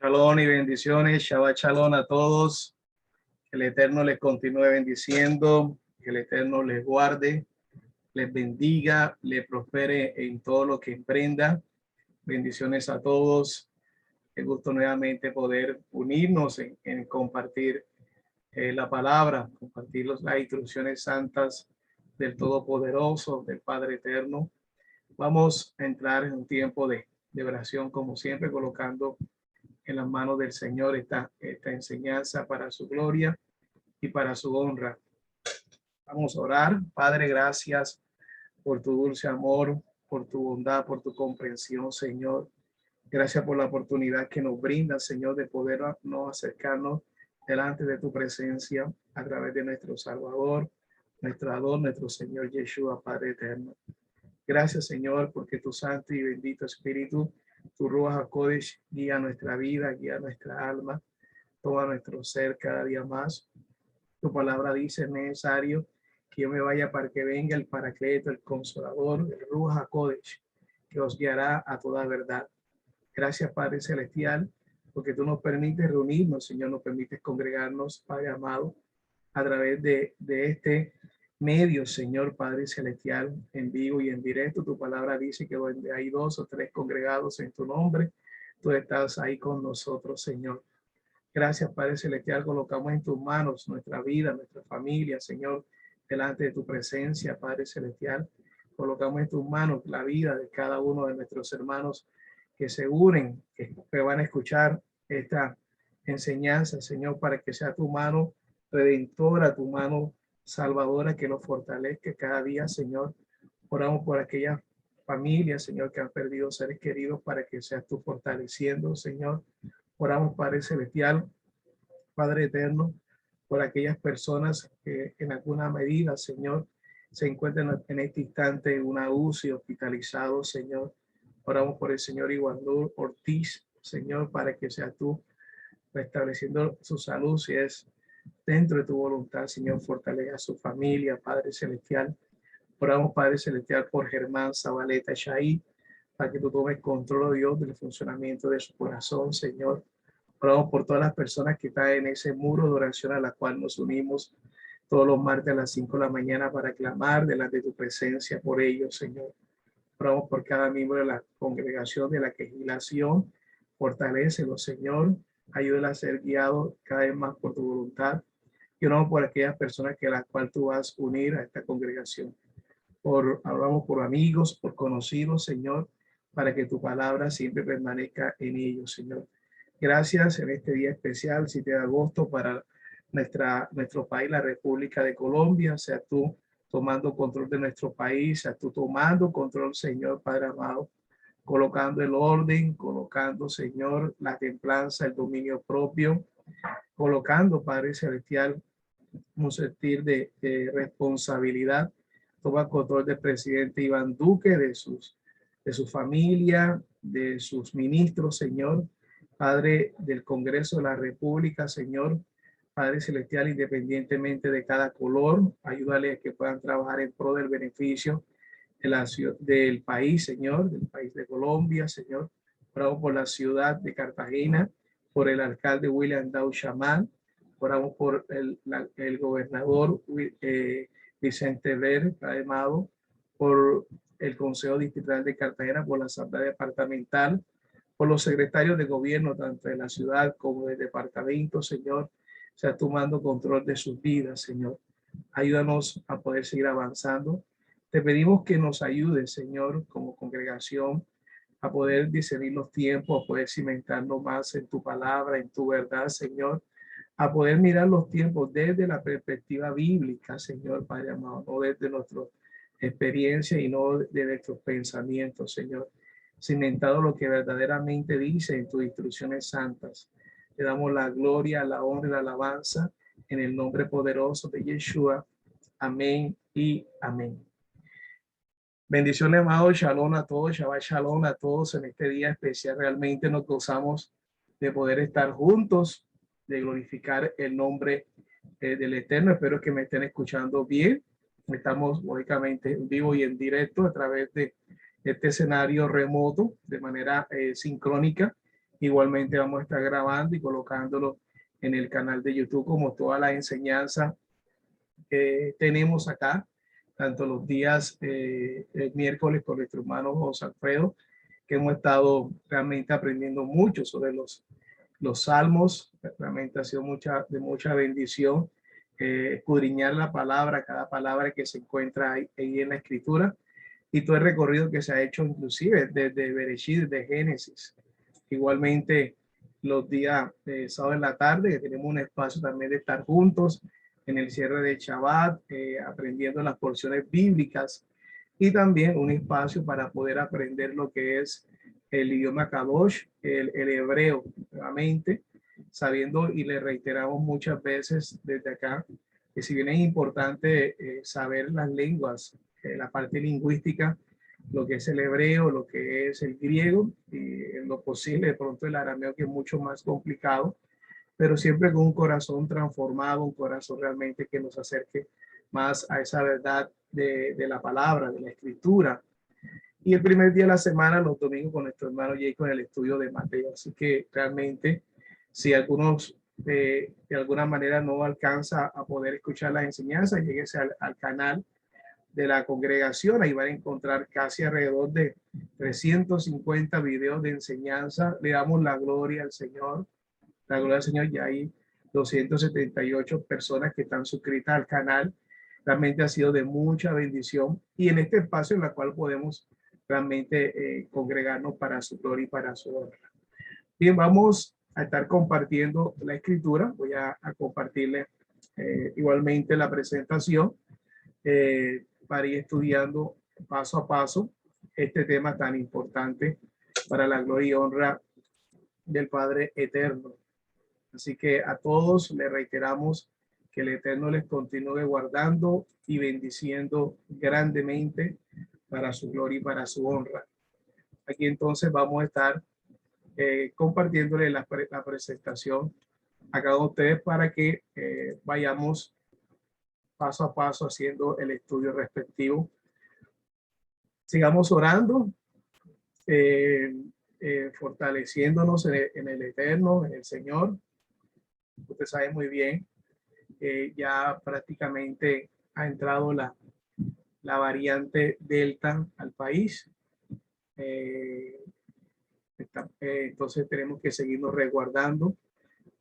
Shalom y bendiciones, Shabbat Shalom a todos. Que el Eterno les continúe bendiciendo, que el Eterno les guarde, les bendiga, les prospere en todo lo que emprenda. Bendiciones a todos. Qué gusto nuevamente poder unirnos en compartir la palabra, compartir las instrucciones santas del Todopoderoso, del Padre Eterno. Vamos a entrar en un tiempo de oración, como siempre, colocando en las manos del Señor esta enseñanza para su gloria y para su honra. Vamos a orar. Padre, gracias por tu dulce amor, por tu bondad, por tu comprensión, Señor. Gracias por la oportunidad que nos brinda, Señor, de poder no acercarnos delante de tu presencia a través de nuestro Salvador, nuestro Ador, nuestro Señor Yeshua, Padre eterno. Gracias, Señor, porque tu santo y bendito Espíritu, tu Ruach HaKodesh, guía nuestra vida, guía nuestra alma, toma nuestro ser cada día más. Tu palabra dice, es necesario que yo me vaya para que venga el Paracleto, el Consolador, el Ruach HaKodesh, que os guiará a toda verdad. Gracias, Padre Celestial, porque tú nos permites reunirnos, Señor, nos permites congregarnos, Padre amado, a través de este medio, Señor Padre Celestial, en vivo y en directo. Tu palabra dice que donde hay 2 o 3 congregados en tu nombre, tú estás ahí con nosotros, Señor. Gracias, Padre Celestial, colocamos en tus manos nuestra vida, nuestra familia, Señor, delante de tu presencia, Padre Celestial. Colocamos en tus manos la vida de cada uno de nuestros hermanos que se unen, que van a escuchar esta enseñanza, Señor, para que sea tu mano redentora, tu mano salvadora, que nos fortalezca cada día, Señor. Oramos por aquellas familias, Señor, que han perdido seres queridos, para que seas tú fortaleciendo, Señor. Oramos, Padre Celestial, Padre Eterno, por aquellas personas que en alguna medida, Señor, se encuentran en este instante en una UCI, hospitalizados, Señor. Oramos por el Señor Iguandur Ortiz, Señor, para que seas tú restableciendo su salud, si es dentro de tu voluntad, Señor. Fortalece a su familia, Padre Celestial. Oramos, Padre Celestial, por Germán Zabaleta Shahí, para que tú tomes control, Dios, del funcionamiento de su corazón, Señor. Oramos por todas las personas que están en ese muro de oración a la cual nos unimos todos los martes a las 5 de la mañana para clamar delante de tu presencia por ellos, Señor. Oramos por cada miembro de la congregación, de la legislación. Fortalécelo, Señor. Ayúdala a ser guiado cada vez más por tu voluntad. Y oramos por aquellas personas que a las cuales tú vas a unir a esta congregación. Hablamos por amigos, por conocidos, Señor, para que tu palabra siempre permanezca en ellos, Señor. Gracias en este día especial, 7 de agosto, para nuestro país, la República de Colombia. Sea tú tomando control de nuestro país, sea tú tomando control, Señor, Padre amado, colocando el orden, colocando, Señor, la templanza, el dominio propio, colocando, Padre Celestial, un sentir de responsabilidad. Toma control del presidente Iván Duque, de su familia, de sus ministros, Señor. Padre del Congreso de la República, Señor. Padre Celestial, independientemente de cada color, ayúdale a que puedan trabajar en pro del beneficio de del país, Señor, del país de Colombia, Señor. Oramos por la ciudad de Cartagena, por el alcalde William Dow Shaman. Oramos por el gobernador Vicente Ver, amado, por el Consejo Distrital de Cartagena, por la Asamblea Departamental, por los secretarios de gobierno, tanto de la ciudad como del departamento, Señor. Sea tomando control de sus vidas, Señor. Ayúdanos a poder seguir avanzando. Te pedimos que nos ayudes, Señor, como congregación, a poder discernir los tiempos, a poder cimentarnos más en tu palabra, en tu verdad, Señor, a poder mirar los tiempos desde la perspectiva bíblica, Señor, Padre amado, no desde nuestra experiencia y no de nuestros pensamientos, Señor, cimentado lo que verdaderamente dice en tus instrucciones santas. Te damos la gloria, la honra y la alabanza en el nombre poderoso de Yeshua. Amén y amén. Bendiciones, amados. Shalom a todos. Shabbat shalom a todos en este día especial. Realmente nos gozamos de poder estar juntos, de glorificar el nombre del Eterno. Espero que me estén escuchando bien. Estamos lógicamente en vivo y en directo a través de este escenario remoto de manera sincrónica. Igualmente vamos a estar grabando y colocándolo en el canal de YouTube, como toda la enseñanza que tenemos acá, tanto los días el miércoles con nuestro hermano José Alfredo, que hemos estado realmente aprendiendo mucho sobre los salmos. Realmente ha sido de mucha bendición escudriñar la palabra, cada palabra que se encuentra ahí en la escritura, y todo el recorrido que se ha hecho inclusive desde Bereshit, de Génesis. Igualmente los días de sábado en la tarde, que tenemos un espacio también de estar juntos en el cierre de Shabbat, aprendiendo las porciones bíblicas, y también un espacio para poder aprender lo que es el idioma Kadosh, el hebreo, nuevamente, sabiendo, y le reiteramos muchas veces desde acá, que si bien es importante saber las lenguas, la parte lingüística, lo que es el hebreo, lo que es el griego, y en lo posible de pronto el arameo, que es mucho más complicado, pero siempre con un corazón transformado, un corazón realmente que nos acerque más a esa verdad de la palabra, de la escritura. Y el primer día de la semana, los domingos, con nuestro hermano Jacob en el estudio de Mateo. Así que realmente, si algunos de alguna manera no alcanza a poder escuchar las enseñanzas, lléguese al canal de la congregación. Ahí van a encontrar casi alrededor de 350 videos de enseñanza. Le damos la gloria al Señor. La gloria al Señor. Ya hay 278 personas que están suscritas al canal. Realmente ha sido de mucha bendición. Y en este espacio en el cual podemos realmente congregarnos para su gloria y para su honra. Bien, vamos a estar compartiendo la escritura. Voy a compartirle igualmente la presentación para ir estudiando paso a paso este tema tan importante para la gloria y honra del Padre Eterno. Así que a todos les reiteramos que el Eterno les continúe guardando y bendiciendo grandemente para su gloria y para su honra. Aquí entonces vamos a estar compartiéndole la presentación a cada uno de ustedes para que vayamos paso a paso haciendo el estudio respectivo. Sigamos orando, fortaleciéndonos en el Eterno, en el Señor. Usted sabe muy bien, ya prácticamente ha entrado la variante Delta al país. Entonces tenemos que seguirnos resguardando.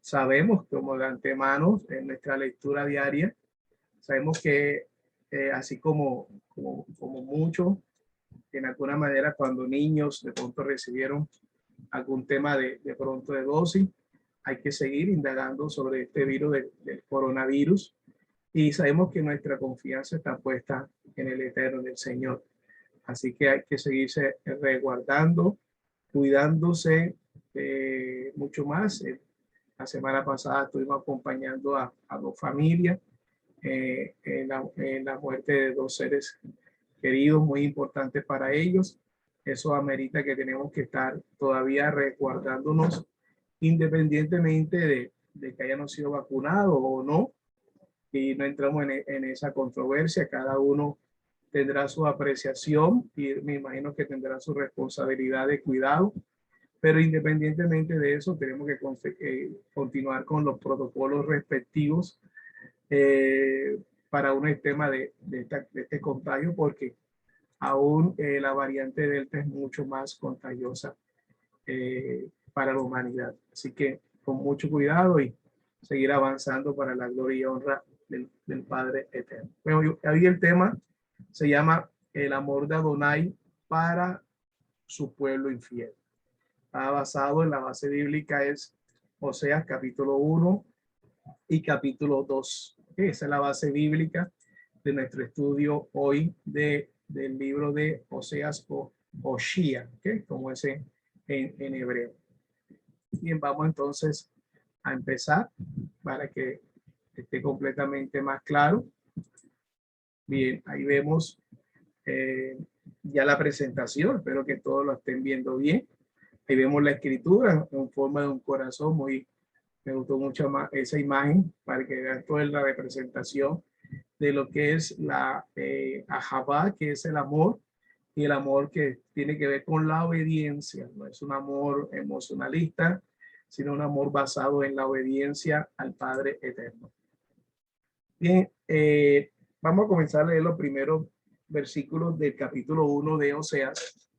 Sabemos, como de antemano, en nuestra lectura diaria, sabemos que así como muchos, en alguna manera, cuando niños de pronto recibieron algún tema de pronto de dosis, hay que seguir indagando sobre este virus del coronavirus, y sabemos que nuestra confianza está puesta en el Eterno, en el Señor. Así que hay que seguirse resguardando, cuidándose mucho más. La semana pasada estuvimos acompañando a dos familias en la muerte de dos seres queridos, muy importantes para ellos. Eso amerita que tenemos que estar todavía resguardándonos, independientemente de que hayan sido vacunados o no, y no entramos en esa controversia. Cada uno tendrá su apreciación y me imagino que tendrá su responsabilidad de cuidado, pero independientemente de eso tenemos que continuar con los protocolos respectivos para un tema de este contagio, porque aún la variante Delta es mucho más contagiosa para la humanidad. Así que con mucho cuidado y seguir avanzando para la gloria y honra del Padre Eterno. Bueno, ahí el tema se llama el amor de Adonai para su pueblo infiel. Está basado en la base bíblica, es Oseas capítulo 1 y capítulo 2. Esa es la base bíblica de nuestro estudio hoy del libro de Oseas o Oshia, como es en hebreo. Bien, vamos entonces a empezar para que esté completamente más claro. Bien, ahí vemos ya la presentación, espero que todos lo estén viendo bien. Ahí vemos la escritura en forma de un corazón. Me gustó mucho más esa imagen para que vean toda la representación de lo que es la Ahabá, que es el amor, y el amor que tiene que ver con la obediencia. No es un amor emocionalista, sino un amor basado en la obediencia al Padre eterno. Bien, vamos a comenzar a leer los primeros versículos del capítulo 1 de Oseas.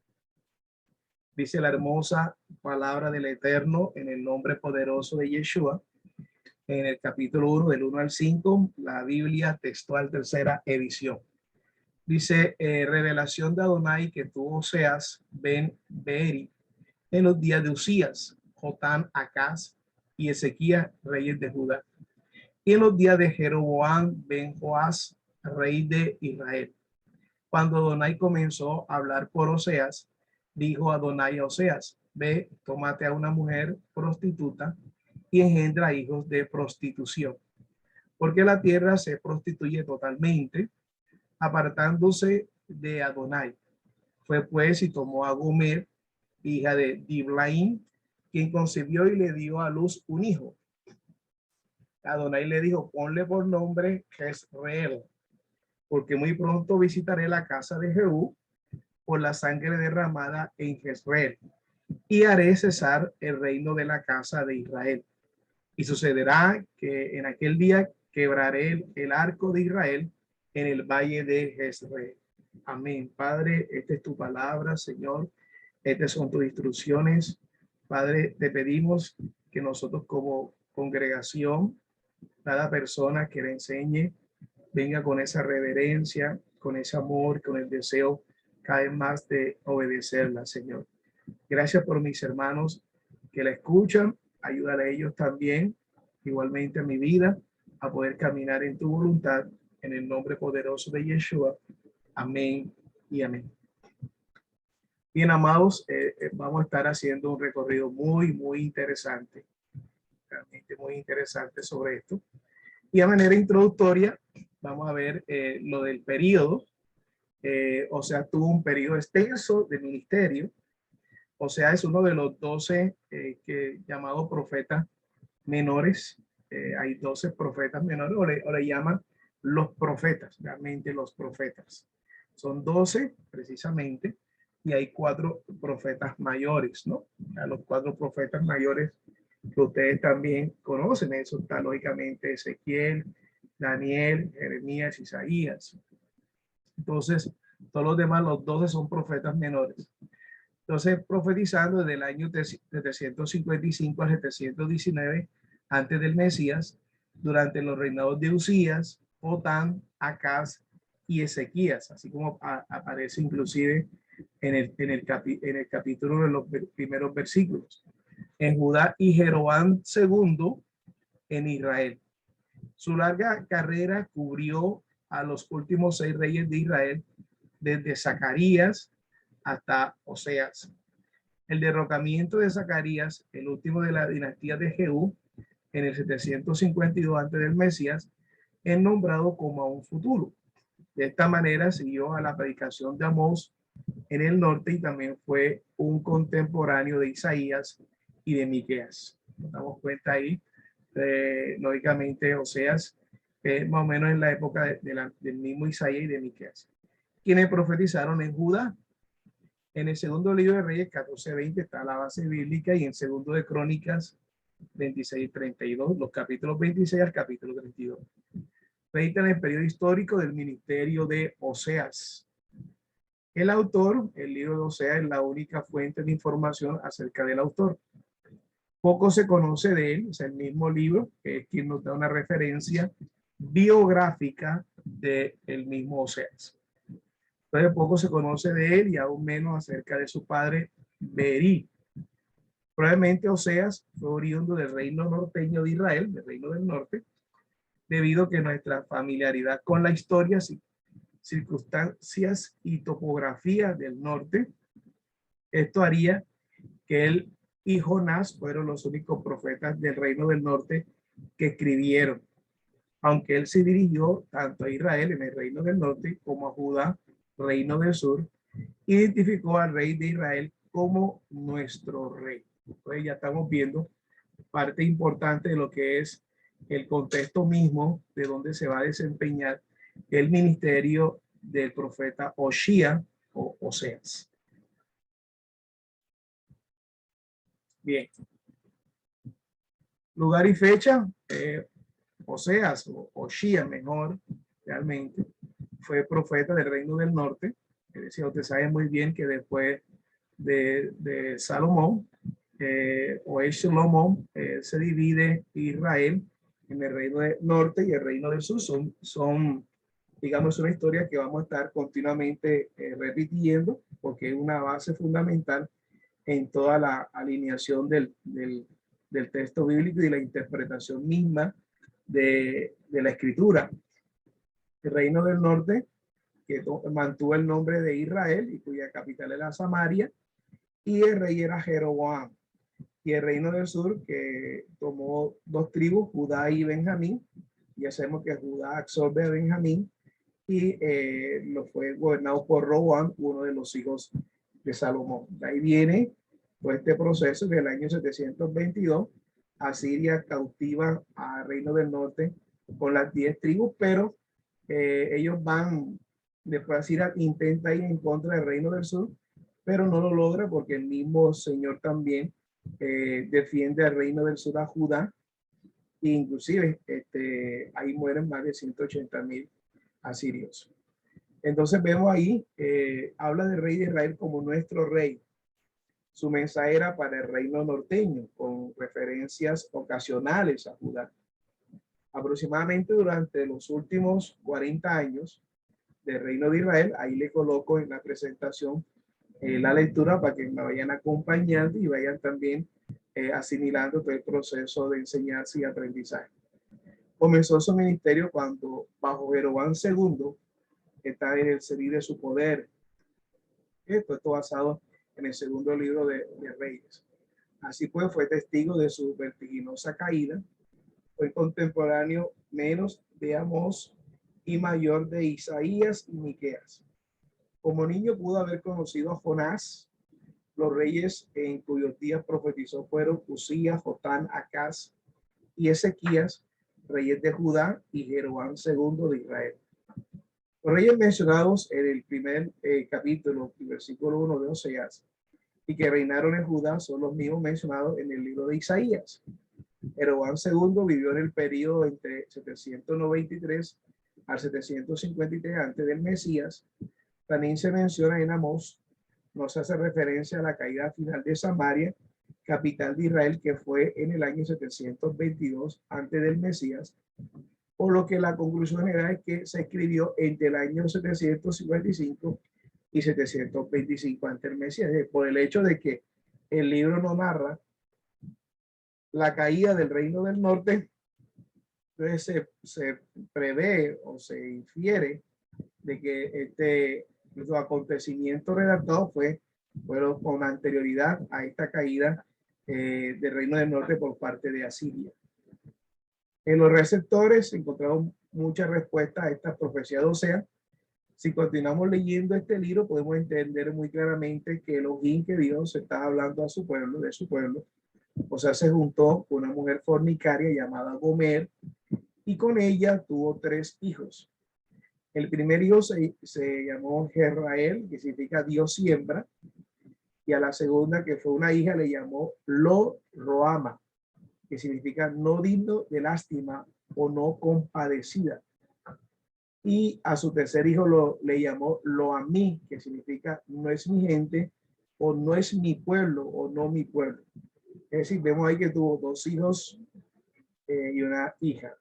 Dice la hermosa palabra del Eterno en el nombre poderoso de Yeshua. En el capítulo 1 del 1 al 5, la Biblia textual tercera edición. Dice, revelación de Adonai que tú Oseas ben Beeri en los días de Usías, Jotán, Acaz y Ezequías, reyes de Judá. Y en los días de Jeroboam ben Joás, rey de Israel. Cuando Adonai comenzó a hablar por Oseas, dijo Adonai a Oseas, ve, tómate a una mujer prostituta y engendra hijos de prostitución, porque la tierra se prostituye totalmente, apartándose de Adonai. Fue pues y tomó a Gomer, hija de Diblaim, quien concibió y le dio a luz un hijo. Adonai le dijo, ponle por nombre Jezreel, porque muy pronto visitaré la casa de Jehú por la sangre derramada en Jezreel, y haré cesar el reino de la casa de Israel. Y sucederá que en aquel día quebraré el arco de Israel en el valle de Jezreel. Amén. Padre, esta es tu palabra, Señor. Estas son tus instrucciones. Padre, te pedimos que nosotros como congregación, cada persona que le enseñe, venga con esa reverencia, con ese amor, con el deseo cada vez más de obedecerla, Señor. Gracias por mis hermanos que la escuchan. Ayúdale a ellos también, igualmente a mi vida, a poder caminar en tu voluntad, en el nombre poderoso de Yeshua. Amén y amén. Bien, amados, vamos a estar haciendo un recorrido muy interesante, realmente muy interesante sobre esto. Y a manera introductoria, vamos a ver lo del periodo. O sea, tuvo un periodo extenso de ministerio. O sea, es uno de los 12 llamados profetas menores. Hay 12 profetas menores, o le llaman los profetas, realmente los profetas. Son 12 precisamente, y hay 4 profetas mayores, ¿no? A los 4 profetas mayores que ustedes también conocen, eso está lógicamente Ezequiel, Daniel, Jeremías, Isaías. Entonces, todos los demás, los 12 son profetas menores. Entonces, profetizando desde el año 755 al 719 antes del Mesías, durante los reinados de Usías, Jotán, Acaz y Ezequías, así como aparece inclusive en el capítulo de los primeros versículos. En Judá y Jeroboam II en Israel. Su larga carrera cubrió a los últimos 6 reyes de Israel, desde Zacarías hasta Oseas. El derrocamiento de Zacarías, el último de la dinastía de Jehú, en el 752 antes del Mesías, es nombrado como a un futuro. De esta manera siguió a la predicación de Amós en el norte y también fue un contemporáneo de Isaías y de Miqueas. Nos damos cuenta ahí, lógicamente, Oseas, más o menos en la época del mismo Isaías y de Miqueas, quienes profetizaron en Judá. En el segundo libro de Reyes 14:20 está la base bíblica, y en segundo de Crónicas 26:32, los capítulos 26 al capítulo 32. Reitan el periodo histórico del ministerio de Oseas. El autor, el libro de Oseas, es la única fuente de información acerca del autor. Poco se conoce de él, es el mismo libro, que es quien nos da una referencia biográfica del mismo Oseas. Entonces poco se conoce de él y aún menos acerca de su padre Berí. Probablemente Oseas fue oriundo del reino norteño de Israel, del reino del norte, debido a que nuestra familiaridad con la historia, circunstancias y topografía del norte, esto haría que él y Jonás fueron los únicos profetas del reino del norte que escribieron, aunque él se dirigió tanto a Israel en el reino del norte como a Judá, reino del sur. Identificó al rey de Israel como nuestro rey. Entonces ya estamos viendo parte importante de lo que es el contexto mismo de donde se va a desempeñar el ministerio del profeta Oshía Oseas. Bien. Lugar y fecha, Oseas o Oshía mejor, realmente, fue profeta del reino del norte. Es decir, usted sabe muy bien que después de Salomón, o Salomón, se divide Israel en el reino del norte y el reino del sur. Son digamos, una historia que vamos a estar continuamente repitiendo porque es una base fundamental en toda la alineación del texto bíblico y la interpretación misma de la escritura. El reino del norte, que mantuvo el nombre de Israel y cuya capital era Samaria, y el rey era Jeroboam. Y el reino del sur, que tomó dos tribus, Judá y Benjamín, y hacemos que Judá absorbe a Benjamín, y lo fue gobernado por Roboam, uno de los hijos de Salomón. De ahí viene todo este proceso del año 722. Asiria cautiva al reino del norte con las 10 tribus, pero ellos van, después Asiria intenta ir en contra del reino del sur, pero no lo logra porque el mismo Señor también defiende al reino del sur, a Judá, e inclusive ahí mueren más de 180,000 asirios. Entonces vemos ahí, habla del rey de Israel como nuestro rey. Su mensaje era para el reino norteño, con referencias ocasionales a Judá. Aproximadamente durante los últimos 40 años del reino de Israel, ahí le coloco en la presentación la lectura para que me vayan acompañando y vayan también asimilando todo el proceso de enseñanza y aprendizaje. Comenzó su ministerio cuando, bajo Jeroboam II, está en el cenit de su poder. Esto basado en el segundo libro de Reyes. Así pues, fue testigo de su vertiginosa caída. Fue contemporáneo menos de Amós y mayor de Isaías y Miqueas. Como niño pudo haber conocido a Jonás. Los reyes en cuyos días profetizó fueron Usías, Jotán, Acaz y Ezequías, reyes de Judá, y Jeroboam II de Israel. Los reyes mencionados en el primer capítulo, versículo 1 de Oseas, y que reinaron en Judá, son los mismos mencionados en el libro de Isaías. Jeroboam II vivió en el periodo entre 793 al 753 antes del Mesías. También se menciona en Amós, nos hace referencia a la caída final de Samaria, capital de Israel, que fue en el año 722 antes del Mesías, por lo que la conclusión general es que se escribió entre el año 755 y 725 antes del Mesías, por el hecho de que el libro no narra la caída del reino del norte. Entonces se prevé o se infiere de que los acontecimientos redactados fueron con anterioridad a esta caída del reino del norte por parte de Asiria. En los receptores se encontraron muchas respuestas a esta profecía de Oseas. Si continuamos leyendo este libro, podemos entender muy claramente que Elohim, que Dios está hablando a su pueblo, de su pueblo. O sea, se juntó con una mujer fornicaria llamada Gomer y con ella tuvo 3 hijos. El primer hijo se llamó Jezrael, que significa Dios siembra, y a la segunda, que fue una hija, le llamó Lo-Roama, que significa no digno de lástima o no compadecida. Y a su tercer hijo le llamó Lo-Amí, que significa no es mi gente o no es mi pueblo o no mi pueblo. Es decir, vemos ahí que tuvo 2 hijos y una hija,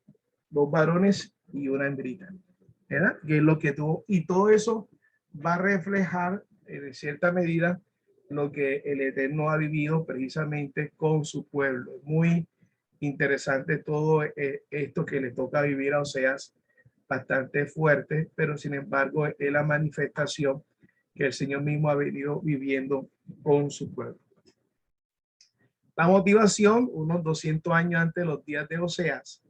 2 varones y una hembrita, ¿verdad? Que es lo que tuvo, y todo eso va a reflejar en cierta medida lo que el Eterno ha vivido precisamente con su pueblo. Muy interesante todo esto que le toca vivir a Oseas, bastante fuerte, pero sin embargo es la manifestación que el Señor mismo ha venido viviendo con su pueblo. La motivación, unos 200 años antes de los días de Oseas,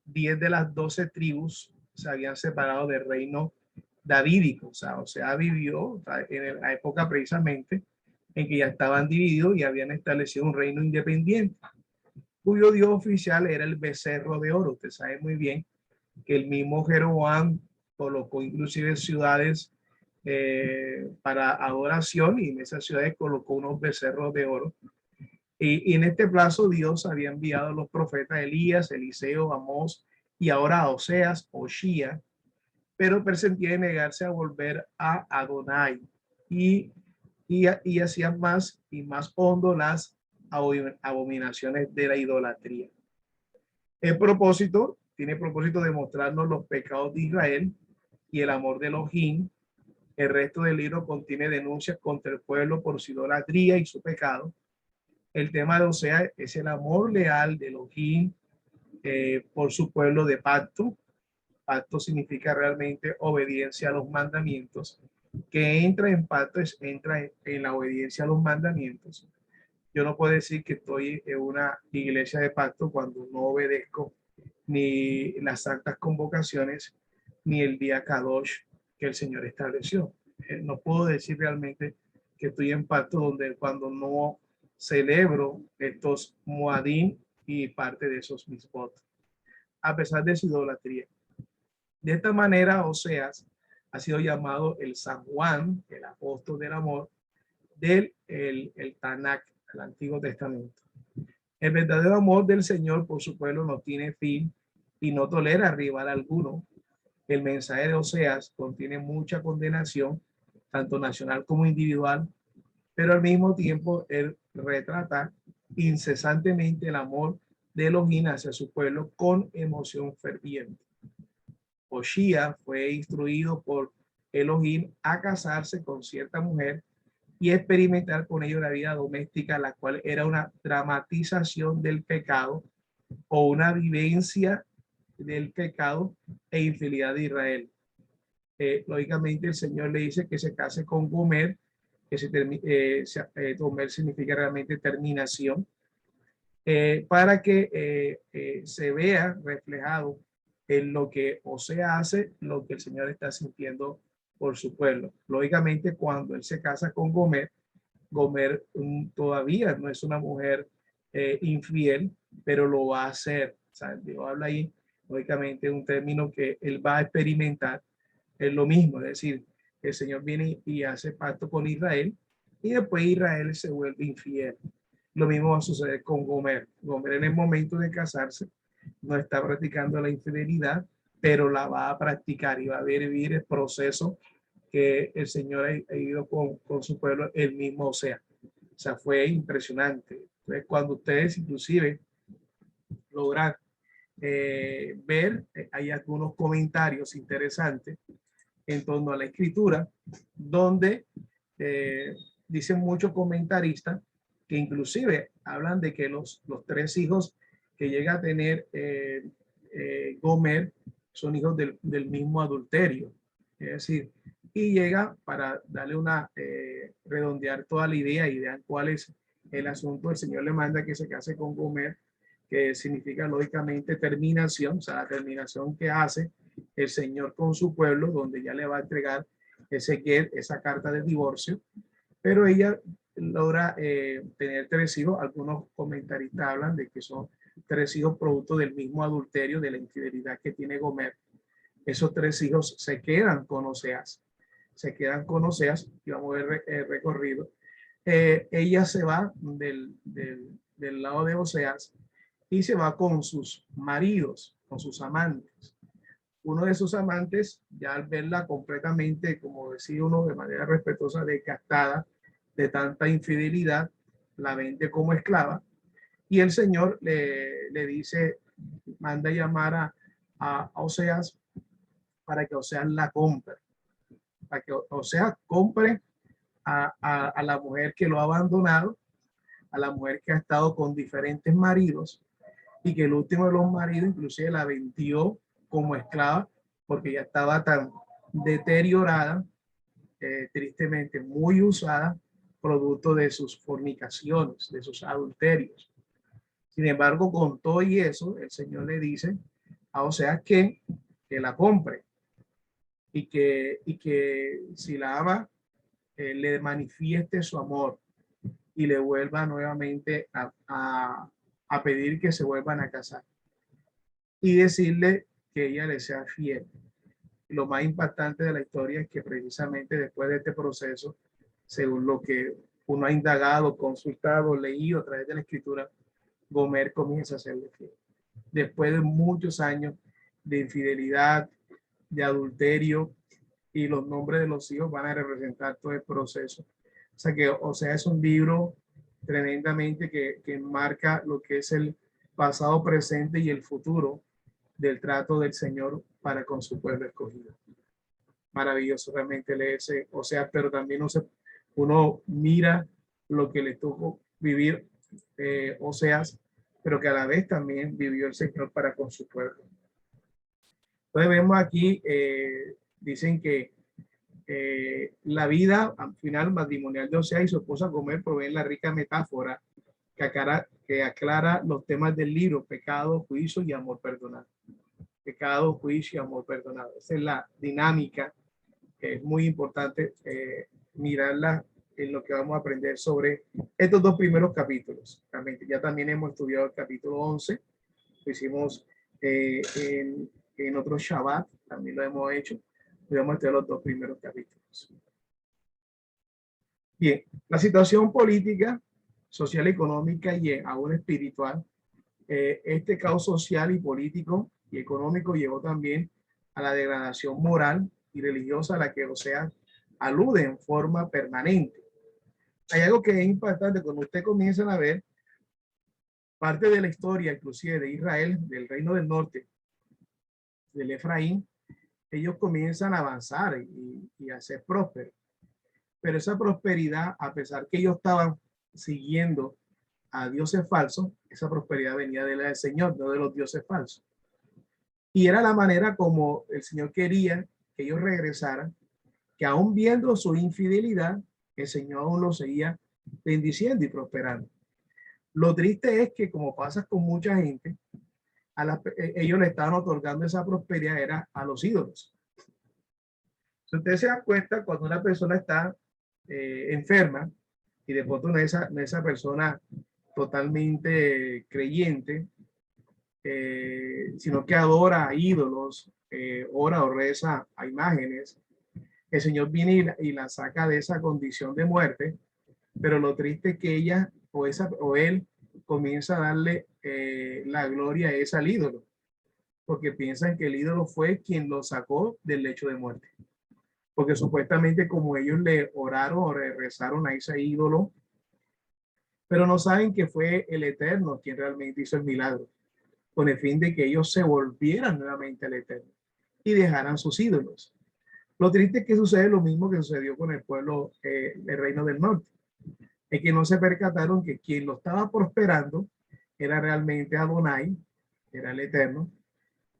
10 de las 12 tribus se habían separado del reino davídico. O sea, vivió en la época precisamente en que ya estaban divididos y habían establecido un reino independiente, cuyo dios oficial era el becerro de oro. Usted sabe muy bien que el mismo Jeroboam colocó inclusive ciudades para adoración, y en esas ciudades colocó unos becerros de oro. Y en este plazo Dios había enviado a los profetas Elías, Eliseo, Amós y ahora a Oseas, Oshía, pero presentía de negarse a volver a Adonai y hacían más y más hondo las abominaciones de la idolatría. Tiene propósito de mostrarnos los pecados de Israel y el amor de Elohim. El resto del libro contiene denuncias contra el pueblo por su idolatría y su pecado. El tema de Osea es el amor leal de Elohim por su pueblo de pacto. Pacto significa realmente obediencia a los mandamientos. Que entra en pacto entra en la obediencia a los mandamientos. Yo no puedo decir que estoy en una iglesia de pacto cuando no obedezco ni las santas convocaciones ni el día Kadosh que el Señor estableció. No puedo decir realmente que estoy en pacto donde cuando no celebro estos Moadim y parte de esos mitzvot, a pesar de su idolatría. De esta manera, Oseas ha sido llamado el San Juan, el apóstol del amor, del el Tanakh, el Antiguo Testamento. El verdadero amor del Señor por su pueblo no tiene fin y no tolera rival alguno. El mensaje de Oseas contiene mucha condenación, tanto nacional como individual, pero al mismo tiempo él retrata incesantemente el amor de Elohim hacia su pueblo con emoción ferviente. Oshía fue instruido por Elohim a casarse con cierta mujer y experimentar con ello la vida doméstica, la cual era una dramatización del pecado o una vivencia del pecado e infidelidad de Israel. Lógicamente el Señor le dice que se case con Gomer, que Gomer significa realmente terminación, para que se vea reflejado en lo que Osea hace, lo que el Señor está sintiendo por su pueblo. Lógicamente, cuando él se casa con Gomer, Gomer todavía no es una mujer infiel, pero lo va a hacer. O sea, Dios habla ahí, lógicamente, un término que él va a experimentar. Es lo mismo, es decir, el Señor viene y hace pacto con Israel y después Israel se vuelve infiel. Lo mismo va a suceder con Gomer. Gomer en el momento de casarse no está practicando la infidelidad, pero la va a practicar y va a vivir el proceso que el Señor ha ido con su pueblo, el mismo Osea. O sea, fue impresionante. Entonces, cuando ustedes inclusive logran ver, hay algunos comentarios interesantes en torno a la escritura, donde eh, dicen muchos comentaristas que inclusive hablan de que los tres hijos que llega a tener Gomer son hijos del mismo adulterio. Es decir, y llega para darle una, redondear toda la idea y vean cuál es el asunto. El Señor le manda que se case con Gomer, que significa lógicamente terminación, o sea, la terminación que hace el Señor con su pueblo, donde ya le va a entregar ese get, esa carta de divorcio, pero ella logra tener tres hijos. Algunos comentaristas hablan de que son tres hijos producto del mismo adulterio, de la infidelidad que tiene Gomer. Esos tres hijos se quedan con Oseas, y vamos a ver el recorrido. Ella se va del lado de Oseas y se va con sus maridos, con sus amantes. Uno de sus amantes, ya al verla completamente, como decía uno, de manera respetuosa, desgastada de tanta infidelidad, la vende como esclava. Y el Señor le dice, manda llamar a Oseas para que Oseas la compre, para que Oseas compre a la mujer que lo ha abandonado, a la mujer que ha estado con diferentes maridos y que el último de los maridos inclusive la vendió como esclava porque ya estaba tan deteriorada, tristemente muy usada, producto de sus fornicaciones, de sus adulterios. Sin embargo, con todo y eso, el Señor le dice a Oseas que la compre y que si la ama, le manifieste su amor y le vuelva nuevamente a pedir que se vuelvan a casar y decirle que ella le sea fiel. Lo más impactante de la historia es que precisamente después de este proceso, según lo que uno ha indagado, consultado, leído a través de la escritura, Gomer comienza a serle fiel. Después de muchos años de infidelidad, de adulterio, y los nombres de los hijos van a representar todo el proceso. O sea que, o sea, es un libro tremendamente que marca lo que es el pasado, presente y el futuro del trato del Señor para con su pueblo escogido. Maravilloso realmente leerse, o sea, pero también uno mira lo que le tocó vivir Oseas, pero que a la vez también vivió el Señor para con su pueblo. Entonces vemos aquí, dicen que la vida al final matrimonial de Oseas y su esposa Gomer proveen la rica metáfora que aclara los temas del libro: pecado, juicio y amor perdonado. Pecado, juicio y amor perdonado. Esa es la dinámica que es muy importante mirarla en lo que vamos a aprender sobre estos dos primeros capítulos. Ya también hemos estudiado el capítulo 11, lo hicimos en otro Shabbat, también lo hemos hecho. Vamos a estudiar los dos primeros capítulos. Bien, la situación política, social, económica y aún espiritual, este caos social y político y económico llevó también a la degradación moral y religiosa a la que Oseas alude en forma permanente. Hay algo que es impactante cuando usted comienza a ver parte de la historia, inclusive de Israel, del reino del norte, del Efraín. Ellos comienzan a avanzar y a ser prósperos. Pero esa prosperidad, a pesar que ellos estaban siguiendo a dioses falsos, esa prosperidad venía de la del Señor, no de los dioses falsos. Y era la manera como el Señor quería que ellos regresaran, que aún viendo su infidelidad, el Señor aún los seguía bendiciendo y prosperando. Lo triste es que, como pasa con mucha gente, ellos le estaban otorgando esa prosperidad era a los ídolos. Si ustedes se dan cuenta, cuando una persona está enferma y de pronto no es esa persona totalmente creyente, sino que adora a ídolos, ora o reza a imágenes, el Señor viene y la saca de esa condición de muerte, pero lo triste es que ella o él comienza a darle la gloria a ese al ídolo, porque piensan que el ídolo fue quien lo sacó del lecho de muerte. Porque supuestamente como ellos le oraron o le rezaron a ese ídolo, pero no saben que fue el Eterno quien realmente hizo el milagro, con el fin de que ellos se volvieran nuevamente al Eterno y dejaran sus ídolos. Lo triste es que sucede lo mismo que sucedió con el pueblo del Reino del Norte. Es que no se percataron que quien lo estaba prosperando era realmente Adonai, era el Eterno,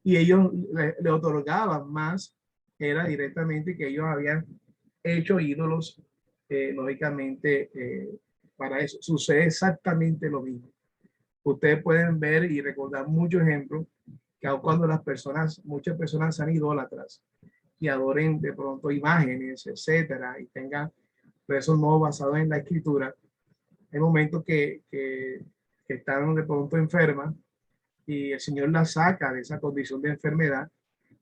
y ellos le otorgaban más, era directamente que ellos habían hecho ídolos, lógicamente, para eso. Sucede exactamente lo mismo. Ustedes pueden ver y recordar muchos ejemplos que aun cuando muchas personas sean idólatras y adoren de pronto imágenes, etcétera, y tengan rezos no basados en la escritura, hay momentos que están de pronto enfermas y el Señor las saca de esa condición de enfermedad,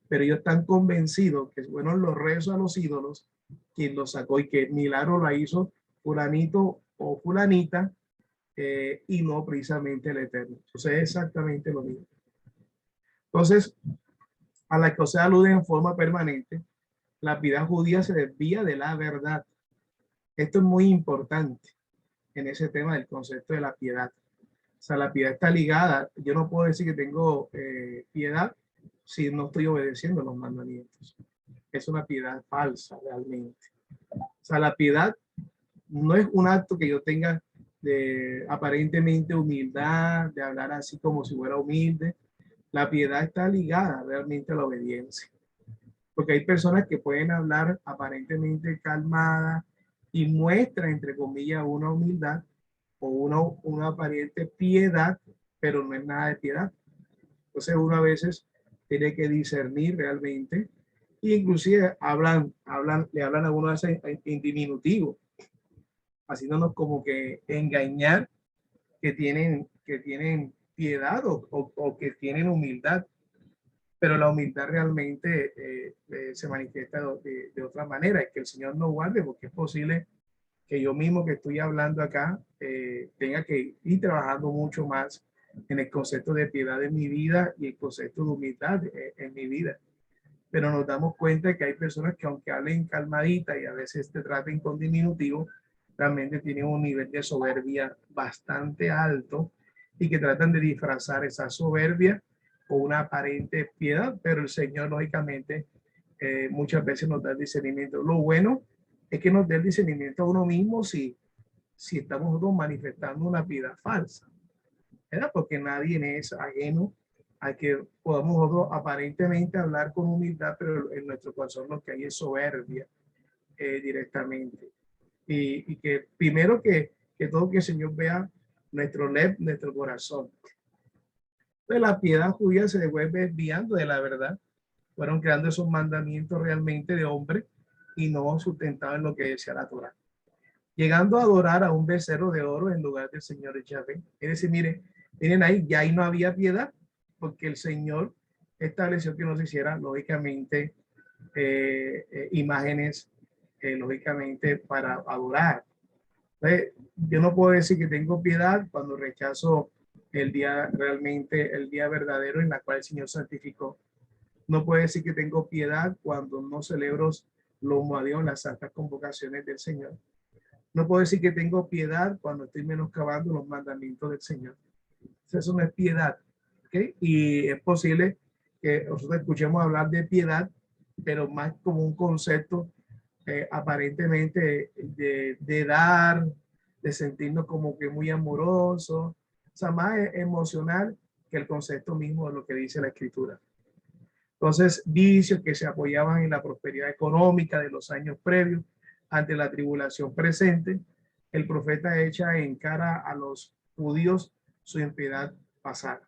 pero ellos están convencidos que fueron los rezos a los ídolos quien los sacó y que el milagro la hizo fulanito o fulanita, y no precisamente el Eterno. Entonces es exactamente lo mismo. Entonces, a la que se alude en forma permanente, la piedad judía se desvía de la verdad. Esto es muy importante en ese tema del concepto de la piedad. O sea, la piedad está ligada. Yo no puedo decir que tengo piedad si no estoy obedeciendo los mandamientos. Es una piedad falsa realmente. O sea, la piedad no es un acto que yo tenga de aparentemente humildad, de hablar así como si fuera humilde. La piedad está ligada realmente a la obediencia. Porque hay personas que pueden hablar aparentemente calmada y muestra, entre comillas, una humildad o una aparente piedad, pero no es nada de piedad. Entonces uno a veces tiene que discernir realmente, e inclusive le hablan a uno en diminutivo, haciéndonos como que engañar que tienen piedad o que tienen humildad. pero la humildad realmente se manifiesta de otra manera. Es que el Señor nos guarde, porque es posible que yo mismo que estoy hablando acá tenga que ir trabajando mucho más en el concepto de piedad en mi vida y el concepto de humildad en mi vida. Pero nos damos cuenta que hay personas que aunque hablen calmadita y a veces te traten con diminutivo, realmente tienen un nivel de soberbia bastante alto y que tratan de disfrazar esa soberbia con una aparente piedad, pero el Señor lógicamente muchas veces nos da el discernimiento. Lo bueno es que nos dé el discernimiento a uno mismo si estamos nosotros manifestando una piedad falsa, ¿verdad? Porque nadie es ajeno a que podamos nosotros aparentemente hablar con humildad, pero en nuestro corazón lo que hay es soberbia directamente. Y que primero que todo que el Señor vea nuestro lep, nuestro corazón. Entonces la piedad judía se devuelve desviando de la verdad. Fueron creando esos mandamientos realmente de hombre y no sustentados en lo que decía la Torah. Llegando a adorar a un becerro de oro en lugar del Señor Yahvé. Es decir, miren ahí, ya ahí no había piedad, porque el Señor estableció que no se hiciera, lógicamente, imágenes, lógicamente, para adorar. Entonces, yo no puedo decir que tengo piedad cuando rechazo el día realmente, el día verdadero en la cual el Señor santificó. No puedo decir que tengo piedad cuando no celebro lo a Dios, las santas convocaciones del Señor. No puedo decir que tengo piedad cuando estoy menoscabando los mandamientos del Señor. Eso no es piedad. ¿Okay? Y es posible que nosotros escuchemos hablar de piedad, pero más como un concepto aparentemente de dar, de sentirnos como que muy amoroso, o sea, más emocional que el concepto mismo de lo que dice la Escritura. Entonces, vicios que se apoyaban en la prosperidad económica de los años previos ante la tribulación presente, el profeta echa en cara a los judíos su impiedad pasada.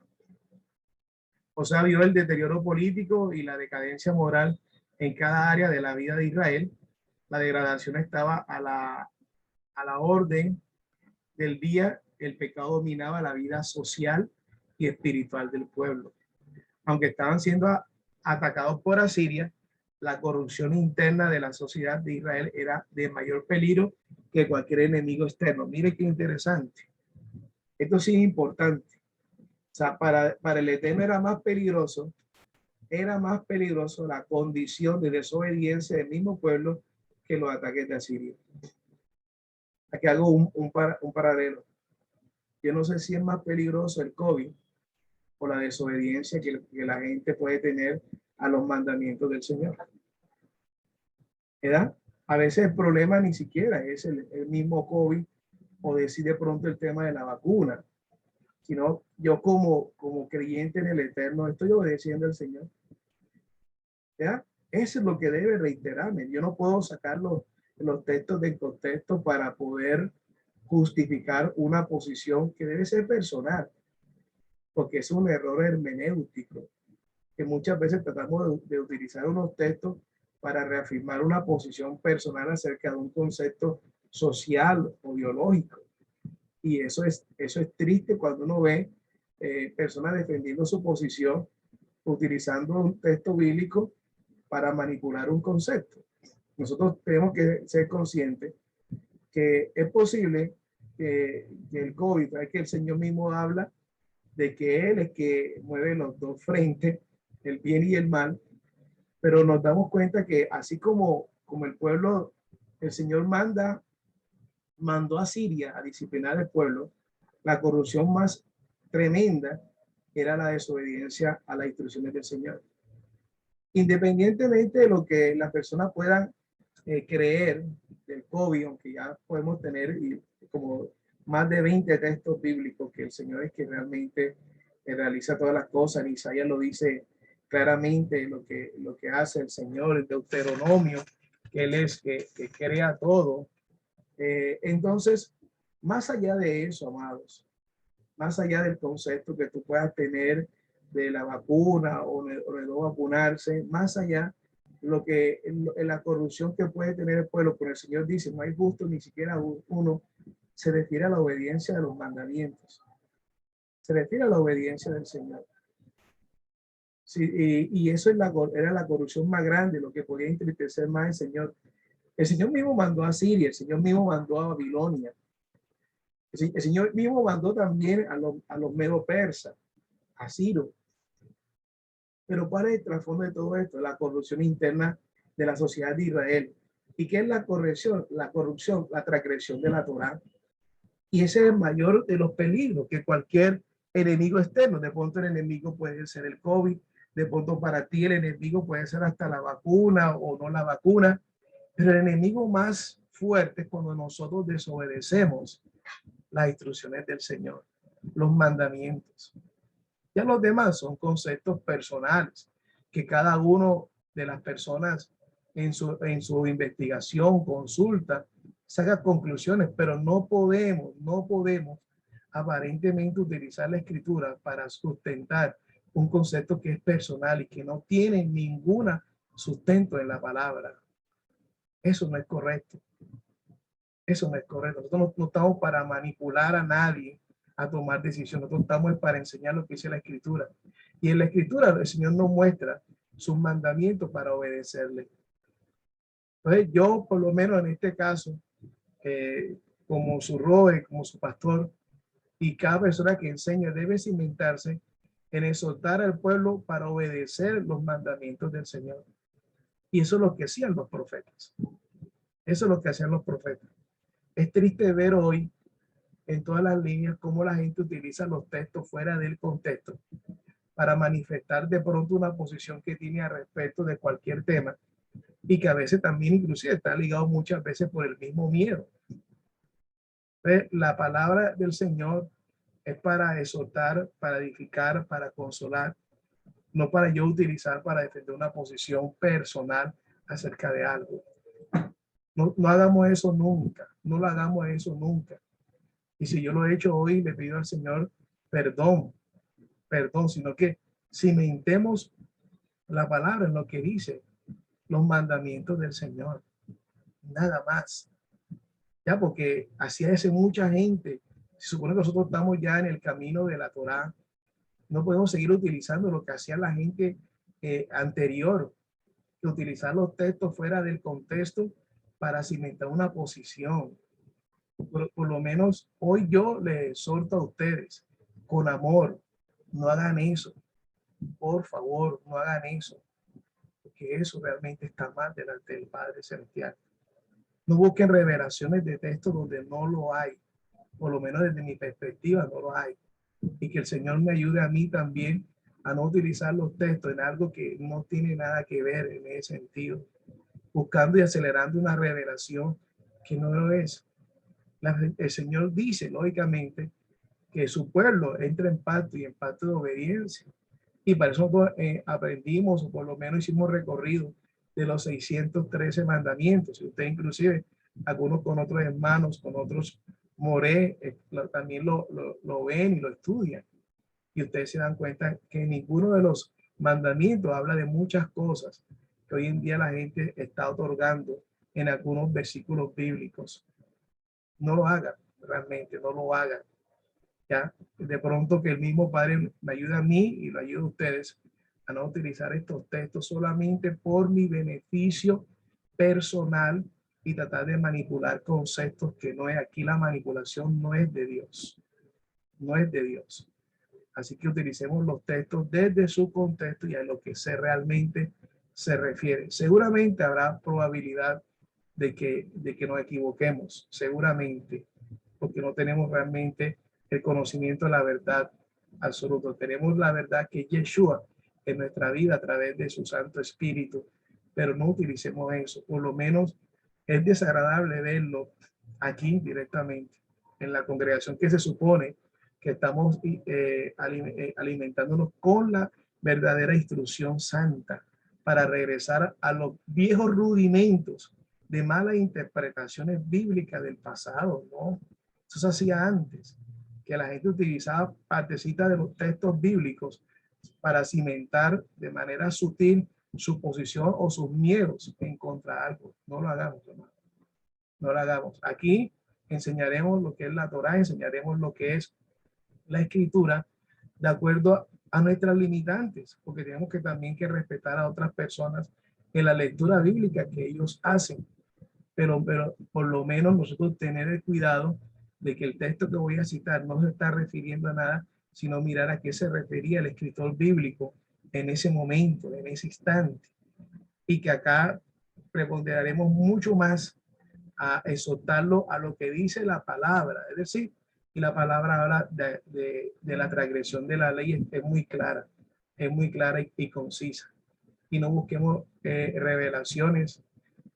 O sea, vio el deterioro político y la decadencia moral en cada área de la vida de Israel. La degradación estaba a la orden del día. El pecado dominaba la vida social y espiritual del pueblo. Aunque estaban siendo atacados por Asiria, la corrupción interna de la sociedad de Israel era de mayor peligro que cualquier enemigo externo. Mire qué interesante. Esto sí es importante. O sea, para el Eterno era más peligroso la condición de desobediencia del mismo pueblo que los ataques de Asiria. Aquí hago un paralelo. Yo no sé si es más peligroso el COVID o la desobediencia que la gente puede tener a los mandamientos del Señor. ¿Verdad? A veces el problema ni siquiera es el mismo COVID o decir de pronto el tema de la vacuna, sino yo como creyente en el Eterno estoy obedeciendo al Señor. ¿Ya? Eso es lo que debe reiterarme. Yo no puedo sacar los textos del contexto para poder justificar una posición que debe ser personal, porque es un error hermenéutico, que muchas veces tratamos de utilizar unos textos para reafirmar una posición personal acerca de un concepto social o biológico. Y eso es triste cuando uno ve personas defendiendo su posición utilizando un texto bíblico para manipular un concepto. Nosotros tenemos que ser conscientes que es posible que el COVID, que el Señor mismo habla de que Él es que mueve los dos frentes, el bien y el mal, pero nos damos cuenta que así como el pueblo, el Señor mandó a Siria a disciplinar al pueblo, la corrupción más tremenda era la desobediencia a las instrucciones del Señor. Independientemente de lo que las personas puedan creer del COVID, aunque ya podemos tener como más de 20 textos bíblicos que el Señor es que realmente realiza todas las cosas. En Isaías lo dice claramente lo que hace el Señor, el Deuteronomio, que Él es que crea todo. Entonces, más allá de eso, amados, más allá del concepto que tú puedas tener de la vacuna o de no vacunarse, más allá lo que en la corrupción que puede tener el pueblo, pero el Señor dice, no hay justo ni siquiera uno, se refiere a la obediencia de los mandamientos, se refiere a la obediencia del Señor. O Sí, y eso es era la corrupción más grande, lo que podía entristecer más el Señor. El Señor mismo mandó a Siria, el Señor mismo mandó a Babilonia. El Señor mismo mandó también a los medo persas, a Ciro. Pero ¿cuál es el trasfondo de todo esto? La corrupción interna de la sociedad de Israel. ¿Y qué es la corrupción? La corrupción, la transgresión de la Torá. Y ese es el mayor de los peligros que cualquier enemigo externo. De pronto el enemigo puede ser el COVID, de pronto para ti el enemigo puede ser hasta la vacuna o no la vacuna, pero el enemigo más fuerte es cuando nosotros desobedecemos las instrucciones del Señor, los mandamientos. Ya los demás son conceptos personales que cada uno de las personas en su investigación, consulta, saca conclusiones, pero no podemos aparentemente utilizar la escritura para sustentar un concepto que es personal y que no tiene ninguna sustento en la palabra. Eso no es correcto. Eso no es correcto. Nosotros no estamos para manipular a nadie a tomar decisiones. Nosotros estamos para enseñar lo que dice la escritura. Y en la escritura el Señor nos muestra sus mandamientos para obedecerle. Entonces yo, por lo menos en este caso, como su roe, como su pastor, y cada persona que enseña debe cimentarse en exhortar al pueblo para obedecer los mandamientos del Señor. Y eso es lo que hacían los profetas. Eso es lo que hacían los profetas. Es triste ver hoy en todas las líneas cómo la gente utiliza los textos fuera del contexto para manifestar de pronto una posición que tiene al respecto de cualquier tema y que a veces también inclusive está ligado muchas veces por el mismo miedo. Entonces, la palabra del Señor es para exhortar, para edificar, para consolar, no para yo utilizar para defender una posición personal acerca de algo. No hagamos eso nunca, no lo hagamos eso nunca. Y si yo lo he hecho hoy, le pido al Señor perdón, sino que cimentemos la palabra en lo que dice, los mandamientos del Señor, nada más. Ya, porque así hace mucha gente. Se supone que nosotros estamos ya en el camino de la Torá. No podemos seguir utilizando lo que hacía la gente anterior, que utilizar los textos fuera del contexto para cimentar una posición. Por lo menos hoy yo les exhorto a ustedes con amor, no hagan eso, por favor, no hagan eso, porque eso realmente está mal delante del Padre Celestial. No busquen revelaciones de texto donde no lo hay, por lo menos desde mi perspectiva no lo hay, y que el Señor me ayude a mí también a no utilizar los textos en algo que no tiene nada que ver en ese sentido, buscando y acelerando una revelación que no lo es. El Señor dice, lógicamente, que su pueblo entre en pacto y en pacto de obediencia. Y para eso aprendimos, o por lo menos hicimos recorrido de los 613 mandamientos. Y usted inclusive, algunos con otros hermanos, con otros moré, también lo ven y lo estudian. Y ustedes se dan cuenta que ninguno de los mandamientos habla de muchas cosas que hoy en día la gente está otorgando en algunos versículos bíblicos. No lo hagan, realmente, no lo hagan. Ya, de pronto que el mismo Padre me ayude a mí y lo ayude a ustedes a no utilizar estos textos solamente por mi beneficio personal y tratar de manipular conceptos que no es. Aquí la manipulación no es de Dios, no es de Dios. Así que utilicemos los textos desde su contexto y a lo que realmente se refiere. Seguramente habrá probabilidad de que nos equivoquemos, seguramente, porque no tenemos realmente el conocimiento de la verdad absoluto. Tenemos la verdad que es Yeshua en nuestra vida a través de su Santo Espíritu, pero no utilicemos eso. Por lo menos es desagradable verlo aquí directamente en la congregación que se supone que estamos alimentándonos con la verdadera instrucción santa para regresar a los viejos rudimentos de malas interpretaciones bíblicas del pasado, ¿no? Eso se hacía antes, que la gente utilizaba partecitas de los textos bíblicos para cimentar de manera sutil su posición o sus miedos en contra de algo. No lo hagamos, hermano. No lo hagamos. Aquí enseñaremos lo que es la Torá, enseñaremos lo que es la escritura de acuerdo a nuestras limitantes, porque tenemos que también que respetar a otras personas en la lectura bíblica que ellos hacen. Pero por lo menos nosotros tener el cuidado de que el texto que voy a citar no se está refiriendo a nada, sino mirar a qué se refería el escritor bíblico en ese momento, en ese instante. Y que acá preponderaremos mucho más a exhortarlo a lo que dice la palabra. Es decir, y la palabra habla de la transgresión de la ley, es muy clara y concisa. Y no busquemos revelaciones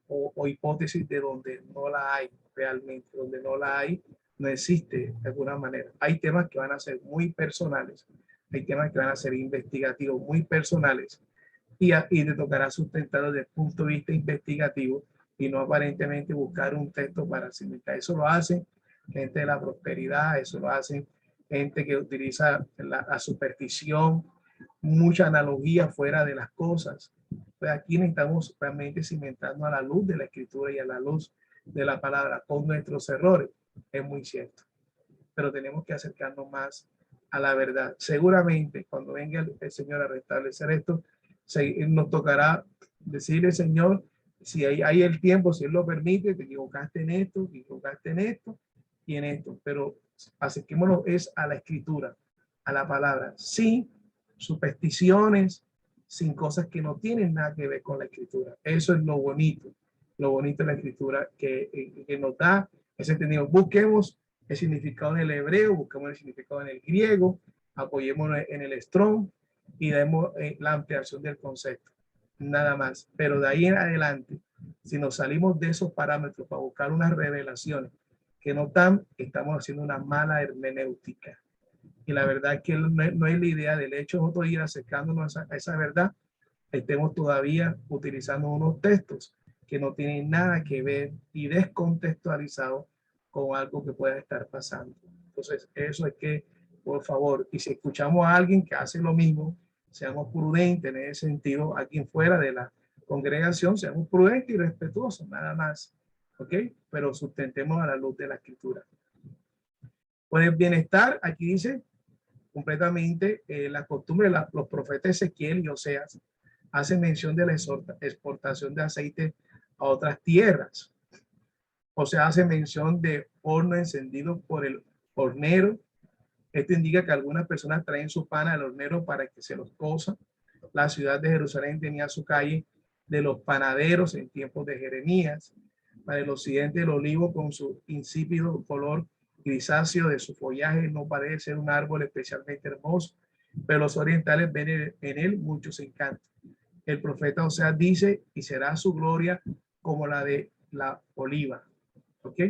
o hipótesis de donde no la hay realmente, donde no la hay, no existe de alguna manera. Hay temas que van a ser muy personales, hay temas que van a ser investigativos muy personales y te tocará sustentarlo desde el punto de vista investigativo y no aparentemente buscar un texto para cimentar. Eso lo hacen gente de la prosperidad, eso lo hacen gente que utiliza la superstición, mucha analogía fuera de las cosas. Pues aquí necesitamos realmente cimentarnos a la luz de la escritura y a la luz de la palabra con nuestros errores. Es muy cierto, pero tenemos que acercarnos más a la verdad. Seguramente cuando venga el Señor a restablecer esto, nos tocará decirle, Señor, si hay el tiempo, si Él lo permite, te equivocaste en esto, te equivocaste en esto y en esto, pero acerquémonos es a la escritura, a la palabra, sin supersticiones, sin cosas que no tienen nada que ver con la escritura. Eso es lo bonito de la escritura que nos da ese entendido. Busquemos el significado en el hebreo, busquemos el significado en el griego, apoyémonos en el Strong y demos la ampliación del concepto. Nada más. Pero de ahí en adelante, si nos salimos de esos parámetros para buscar unas revelaciones que no están, estamos haciendo una mala hermenéutica. Y la verdad es que no es la idea del hecho de nosotros ir acercándonos a esa verdad, estemos todavía utilizando unos textos que no tienen nada que ver y descontextualizados con algo que pueda estar pasando. Entonces, eso es que, por favor, y si escuchamos a alguien que hace lo mismo, seamos prudentes en ese sentido, aquí fuera de la congregación, seamos prudentes y respetuosos, nada más. ¿Ok? Pero sustentemos a la luz de la escritura. Con el bienestar, aquí dice completamente la costumbre de los profetas Ezequiel y Oseas hace mención de la exportación de aceite a otras tierras. O sea, hace mención de horno encendido por el hornero. Esto indica que algunas personas traen su pan al hornero para que se los cosa. La ciudad de Jerusalén tenía su calle de los panaderos en tiempos de Jeremías. Para el occidente, el olivo con su insípido color grisáceo de su follaje no parece ser un árbol especialmente hermoso, pero los orientales ven en él muchos encantos. El profeta Oseas dice, y será su gloria como la de la oliva. ¿Ok?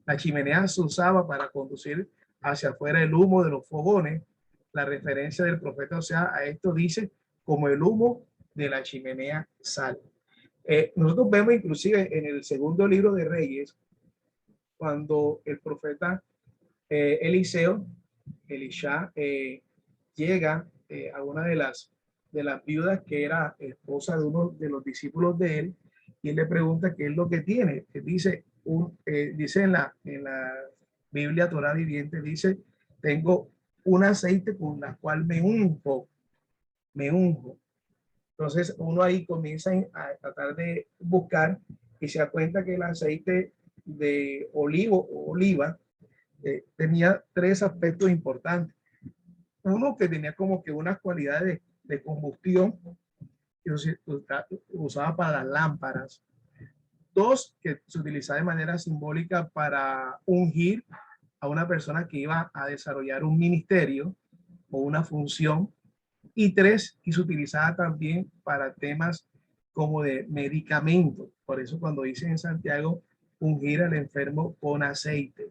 La chimenea se usaba para conducir hacia afuera el humo de los fogones. La referencia del profeta Oseas a esto dice, como el humo de la chimenea sale. Nosotros vemos inclusive en el segundo libro de Reyes, cuando el profeta Elisha, llega a una de las viudas que era esposa de uno de los discípulos de él, y él le pregunta qué es lo que tiene. Él dice, dice en la Biblia Torá Viviente, dice, tengo un aceite con la cual me unjo. Entonces uno ahí comienza a tratar de buscar y se da cuenta que el aceite de olivo o oliva tenía tres aspectos importantes. Uno, que tenía como que unas cualidades de combustión que se usaba para las lámparas. Dos, que se utilizaba de manera simbólica para ungir a una persona que iba a desarrollar un ministerio o una función. Y tres, que se utilizaba también para temas como de medicamentos. Por eso cuando dice en Santiago, ungir al enfermo con aceite.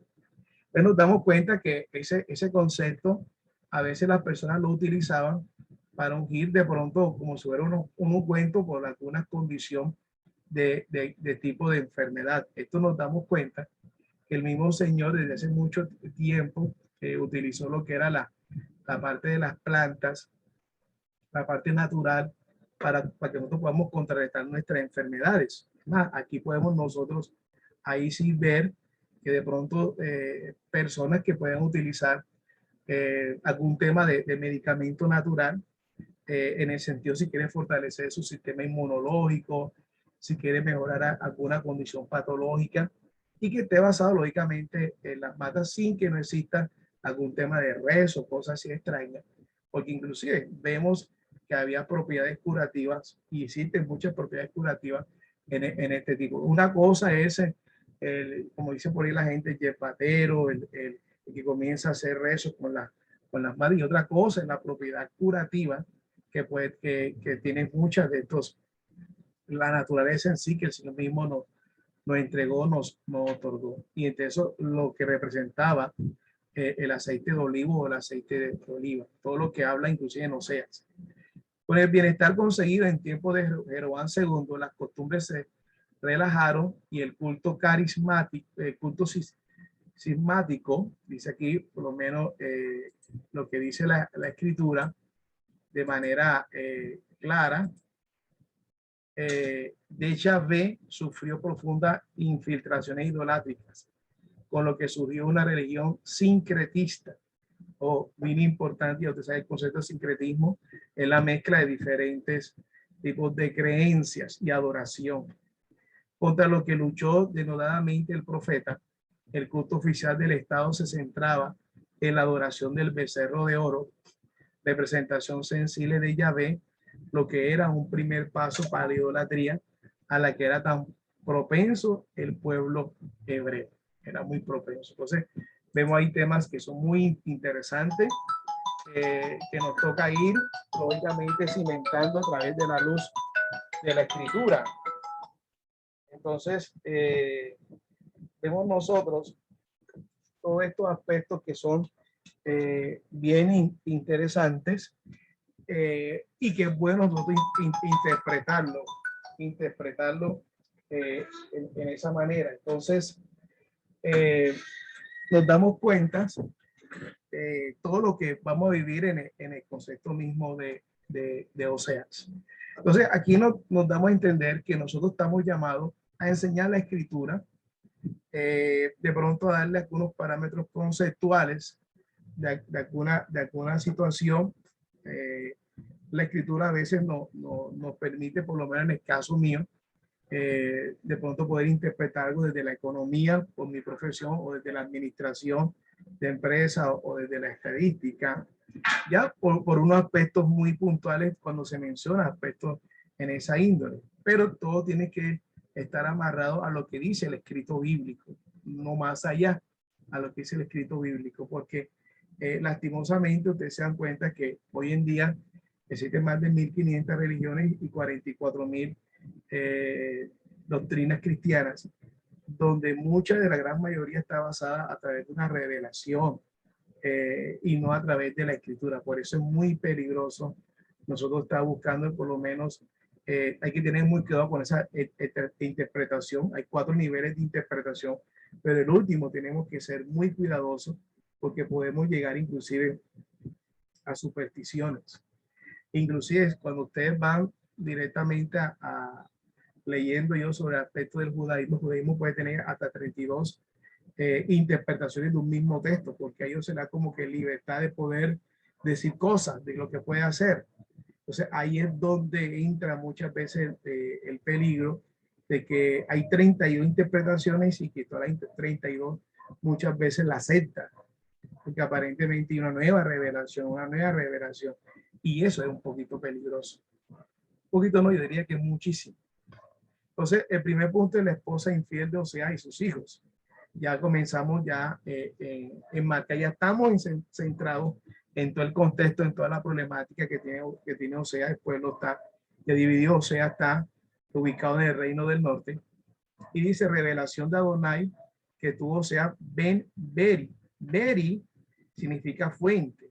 Pues nos damos cuenta que ese concepto a veces las personas lo utilizaban para ungir de pronto como si fuera un ungüento por alguna condición de tipo de enfermedad. Esto nos damos cuenta que el mismo Señor desde hace mucho tiempo utilizó lo que era la parte de las plantas, la parte natural, para que nosotros podamos contrarrestar nuestras enfermedades. Aquí podemos nosotros ahí sí ver que de pronto personas que pueden utilizar algún tema de medicamento natural, en el sentido si quiere fortalecer su sistema inmunológico, si quiere mejorar alguna condición patológica y que esté basado lógicamente en las matas sin que no exista algún tema de rezo o cosas así extrañas, porque inclusive vemos que había propiedades curativas y existen muchas propiedades curativas en este tipo. Una cosa es, como dice por ahí la gente, el yepatero, el que comienza a hacer rezos con las manos, y otra cosa es la propiedad curativa que tiene muchas de estos, la naturaleza en sí que el Señor mismo nos entregó, nos otorgó. Y entre eso lo que representaba el aceite de olivo o el aceite de oliva, todo lo que habla inclusive en Oseas. Con el bienestar conseguido en tiempos de Jeroboam II, las costumbres se relajaron y el culto carismático, el culto cismático, dice aquí por lo menos lo que dice la escritura de manera clara, de Yahvé sufrió profundas infiltraciones idolátricas, con lo que surgió una religión sincretista, o bien importante, ya usted sabe el concepto de sincretismo, es la mezcla de diferentes tipos de creencias y adoración. Contra lo que luchó denodadamente el profeta, el culto oficial del Estado se centraba en la adoración del becerro de oro, representación sensible de Yahvé, lo que era un primer paso para la idolatría a la que era tan propenso el pueblo hebreo. Era muy propenso. Entonces, vemos ahí temas que son muy interesantes, que nos toca ir, lógicamente, cimentando a través de la luz de la escritura. Entonces, vemos nosotros todos estos aspectos que son bien interesantes, y que es bueno nosotros interpretarlo en esa manera. Entonces, nos damos cuenta todo lo que vamos a vivir en el concepto mismo de Oseas. Entonces, aquí nos damos a entender que nosotros estamos llamados a enseñar la escritura, de pronto a darle algunos parámetros conceptuales de alguna situación. La escritura a veces nos permite, por lo menos en el caso mío, de pronto poder interpretar algo desde la economía por mi profesión, o desde la administración de empresa, o desde la estadística, ya por unos aspectos muy puntuales cuando se menciona aspectos en esa índole, pero todo tiene que estar amarrado a lo que dice el escrito bíblico, no más allá a lo que dice el escrito bíblico, porque lastimosamente ustedes se dan cuenta que hoy en día existen más de 1.500 religiones y 44.000 doctrinas cristianas, donde mucha de la gran mayoría está basada a través de una revelación, y no a través de la escritura. Por eso es muy peligroso nosotros estar buscando, por lo menos, hay que tener muy cuidado con esa interpretación. Hay 4 niveles de interpretación, pero el último tenemos que ser muy cuidadosos, porque podemos llegar inclusive a supersticiones. Inclusive cuando ustedes van directamente leyendo yo sobre el aspecto del judaísmo, el judaísmo puede tener hasta 32 interpretaciones de un mismo texto, porque a ellos se da como que libertad de poder decir cosas de lo que puede hacer. Entonces ahí es donde entra muchas veces el peligro de que hay 32 interpretaciones y que todas las 32 muchas veces la aceptan, porque aparentemente hay una nueva revelación, y eso es un poquito peligroso. Un poquito no, yo diría que muchísimo. Entonces, el primer punto es la esposa infiel de Oseas y sus hijos. Ya comenzamos ya en marca, ya estamos centrados en todo el contexto, en toda la problemática que tiene Oseas. El pueblo está ya dividido, Oseas está ubicado en el reino del norte. Y dice revelación de Adonai que tuvo Oseas ben Beri. Beri significa fuente.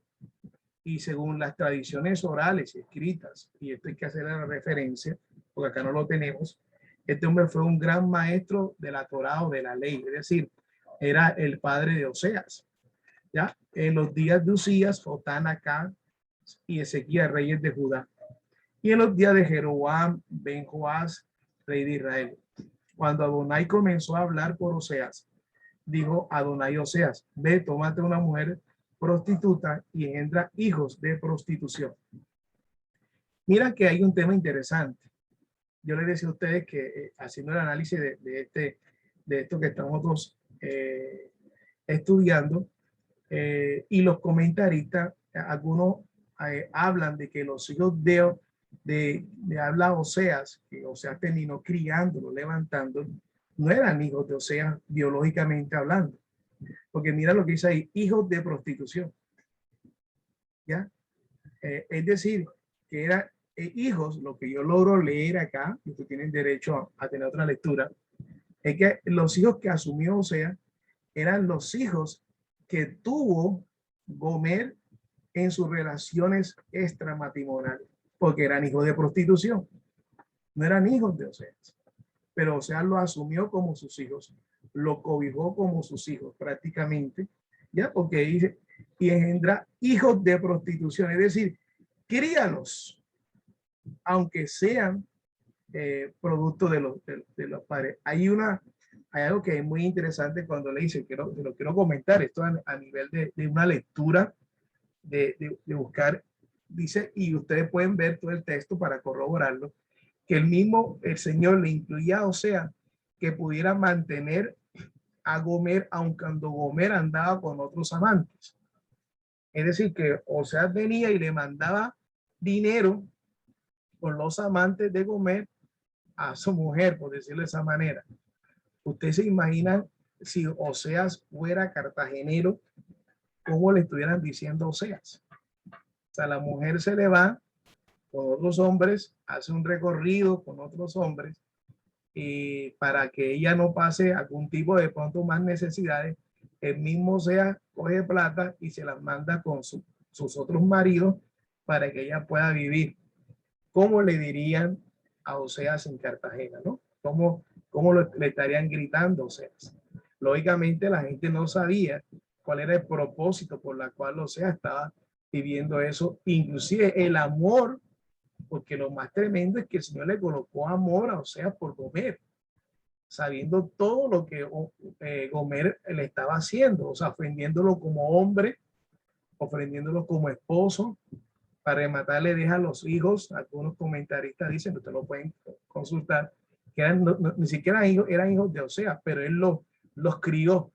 Y según las tradiciones orales escritas, y esto hay que hacer la referencia, porque acá no lo tenemos, este hombre fue un gran maestro de la Torá o de la ley, es decir, era el padre de Oseas. ¿Ya? En los días de Usías, Jotán, Acán y Ezequías, reyes de Judá. Y en los días de Jeroboam, ben Joás, rey de Israel. Cuando Adonai comenzó a hablar por Oseas, dijo Adonai Oseas, ve, tómate una mujer prostituta y engendra hijos de prostitución. Mira que hay un tema interesante. Yo les decía a ustedes que haciendo el análisis de esto que estamos nosotros estudiando, y los comentaristas, algunos hablan de que los hijos de habla Oseas, que Oseas terminó criándolo, levantando, no eran hijos de Oseas biológicamente hablando. Porque mira lo que dice ahí, hijos de prostitución. ¿Ya? Es decir, que eran hijos, lo que yo logro leer acá, y ustedes tienen derecho a tener otra lectura, es que los hijos que asumió Oseas eran los hijos que tuvo Gomer en sus relaciones extramatrimoniales, porque eran hijos de prostitución, no eran hijos de Oseas, pero Oseas lo asumió como sus hijos, lo cobijó como sus hijos prácticamente, ya, porque dice, y engendra hijos de prostitución, es decir, críalos, aunque sean producto de los padres. Hay algo que es muy interesante cuando le dice, te lo quiero comentar, esto a nivel de una lectura, de buscar, dice, y ustedes pueden ver todo el texto para corroborarlo, que el Señor le incluía, o sea, que pudiera mantener a Gomer, aun cuando Gomer andaba con otros amantes. Es decir, que o sea, venía y le mandaba dinero con los amantes de Gomer a su mujer, por decirlo de esa manera. Ustedes se imaginan si Oseas fuera cartagenero, cómo le estuvieran diciendo Oseas. O sea, la mujer se le va con otros hombres, hace un recorrido con otros hombres, y para que ella no pase algún tipo de pronto más necesidades, el mismo Oseas coge plata y se las manda con sus otros maridos para que ella pueda vivir. ¿Cómo le dirían a Oseas en Cartagena, no? ¿Cómo le estarían gritando Oseas? Lógicamente la gente no sabía cuál era el propósito por la cual Oseas estaba viviendo eso, inclusive el amor, porque lo más tremendo es que el Señor le colocó amor a Oseas por Gomer, sabiendo todo lo que Gomer le estaba haciendo, o sea, ofendiéndolo como hombre, ofendiéndolo como esposo. Para rematar, deja a los hijos, algunos comentaristas dicen, ustedes lo pueden consultar, que ni siquiera eran hijos de Oseas, pero él los crió.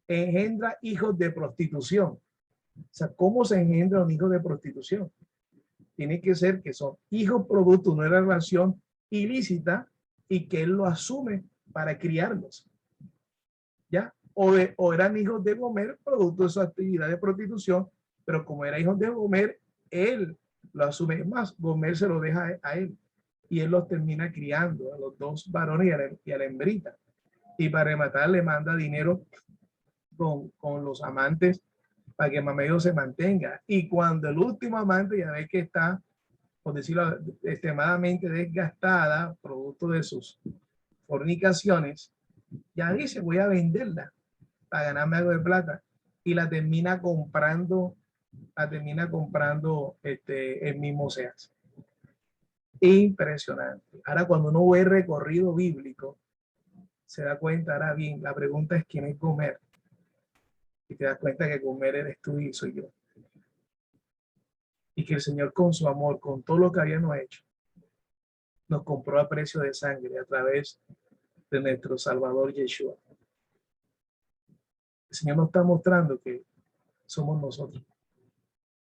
Engendra hijos de prostitución. O sea, ¿cómo se engendra un hijo de prostitución? Tiene que ser que son hijos producto de una relación ilícita y que él lo asume para criarlos. ¿Ya? O eran hijos de Gomer, producto de su actividad de prostitución, pero como era hijo de Gomer, él lo asume más. Gomer se lo deja a él y él los termina criando, a los dos varones y a la hembrita. Y para rematar, le manda dinero con los amantes para que Mameo se mantenga. Y cuando el último amante ya ve que está, por decirlo, extremadamente desgastada, producto de sus fornicaciones, ya dice, voy a venderla para ganarme algo de plata. Y la termina comprando el mismo Oseas. Impresionante. Ahora, cuando uno ve el recorrido bíblico, se da cuenta, ahora bien, la pregunta es quién es Gomer. Y te das cuenta que Gomer eres tú y soy yo. Y que el Señor con su amor, con todo lo que habíamos hecho, nos compró a precio de sangre a través de nuestro Salvador Yeshua. El Señor nos está mostrando que somos nosotros.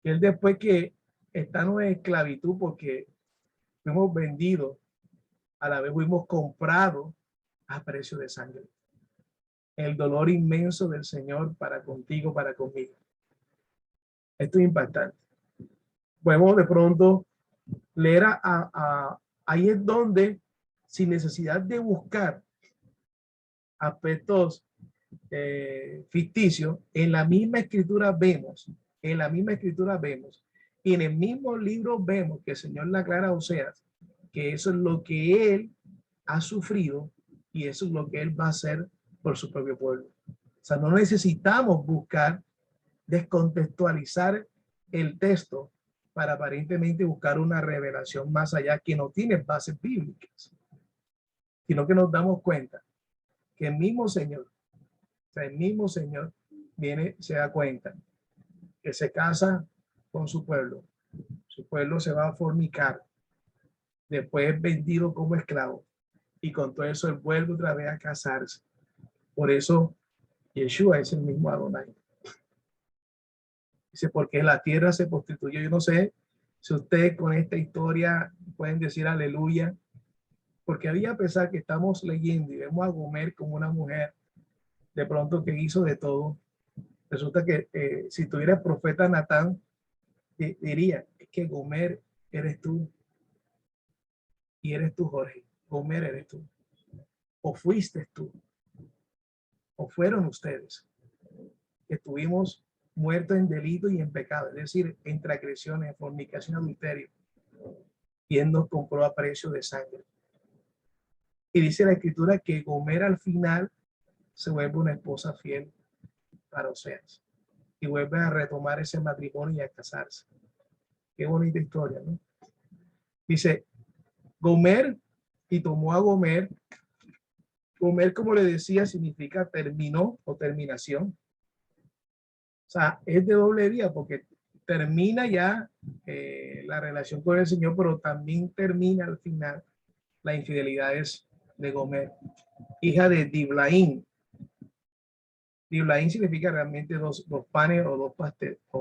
Que Él, después que estamos en esclavitud porque fuimos vendidos, a la vez fuimos comprados a precio de sangre. El dolor inmenso del Señor para contigo, para conmigo. Esto es impactante. Podemos de pronto leer ahí es donde, sin necesidad de buscar aspectos ficticios, en la misma escritura vemos, y en el mismo libro vemos que el Señor le aclara a Oseas que eso es lo que él ha sufrido y eso es lo que él va a hacer por su propio pueblo. O sea, no necesitamos buscar descontextualizar el texto para aparentemente buscar una revelación más allá que no tiene bases bíblicas, sino que nos damos cuenta que el mismo Señor viene, se da cuenta que se casa con su pueblo se va a fornicar, después es vendido como esclavo y con todo eso él vuelve otra vez a casarse. Por eso Yeshua es el mismo Adonai. Dice, porque la tierra se prostituyó. Yo no sé si ustedes con esta historia pueden decir aleluya, porque había a pesar que estamos leyendo y vemos a Gomer como una mujer de pronto que hizo de todo. Resulta que si tuviera el profeta Natán, diría, es que Gomer eres tú y eres tú, Jorge. Gomer eres tú. O fuiste tú, o fueron ustedes, que estuvimos muertos en delito y en pecado, es decir, en transgresiones, en fornicación, adulterio, y él nos compró a precio de sangre. Y dice la escritura que Gomer al final se vuelve una esposa fiel para Oseas y vuelve a retomar ese matrimonio y a casarse. Qué bonita historia, ¿no? Dice, Gomer, y tomó a Gomer. Gomer, como le decía, significa terminó o terminación. O sea, es de doble vía porque termina ya la relación con el Señor, pero también termina al final las infidelidades de Gomer, hija de Diblaim. Diblaim significa realmente dos panes o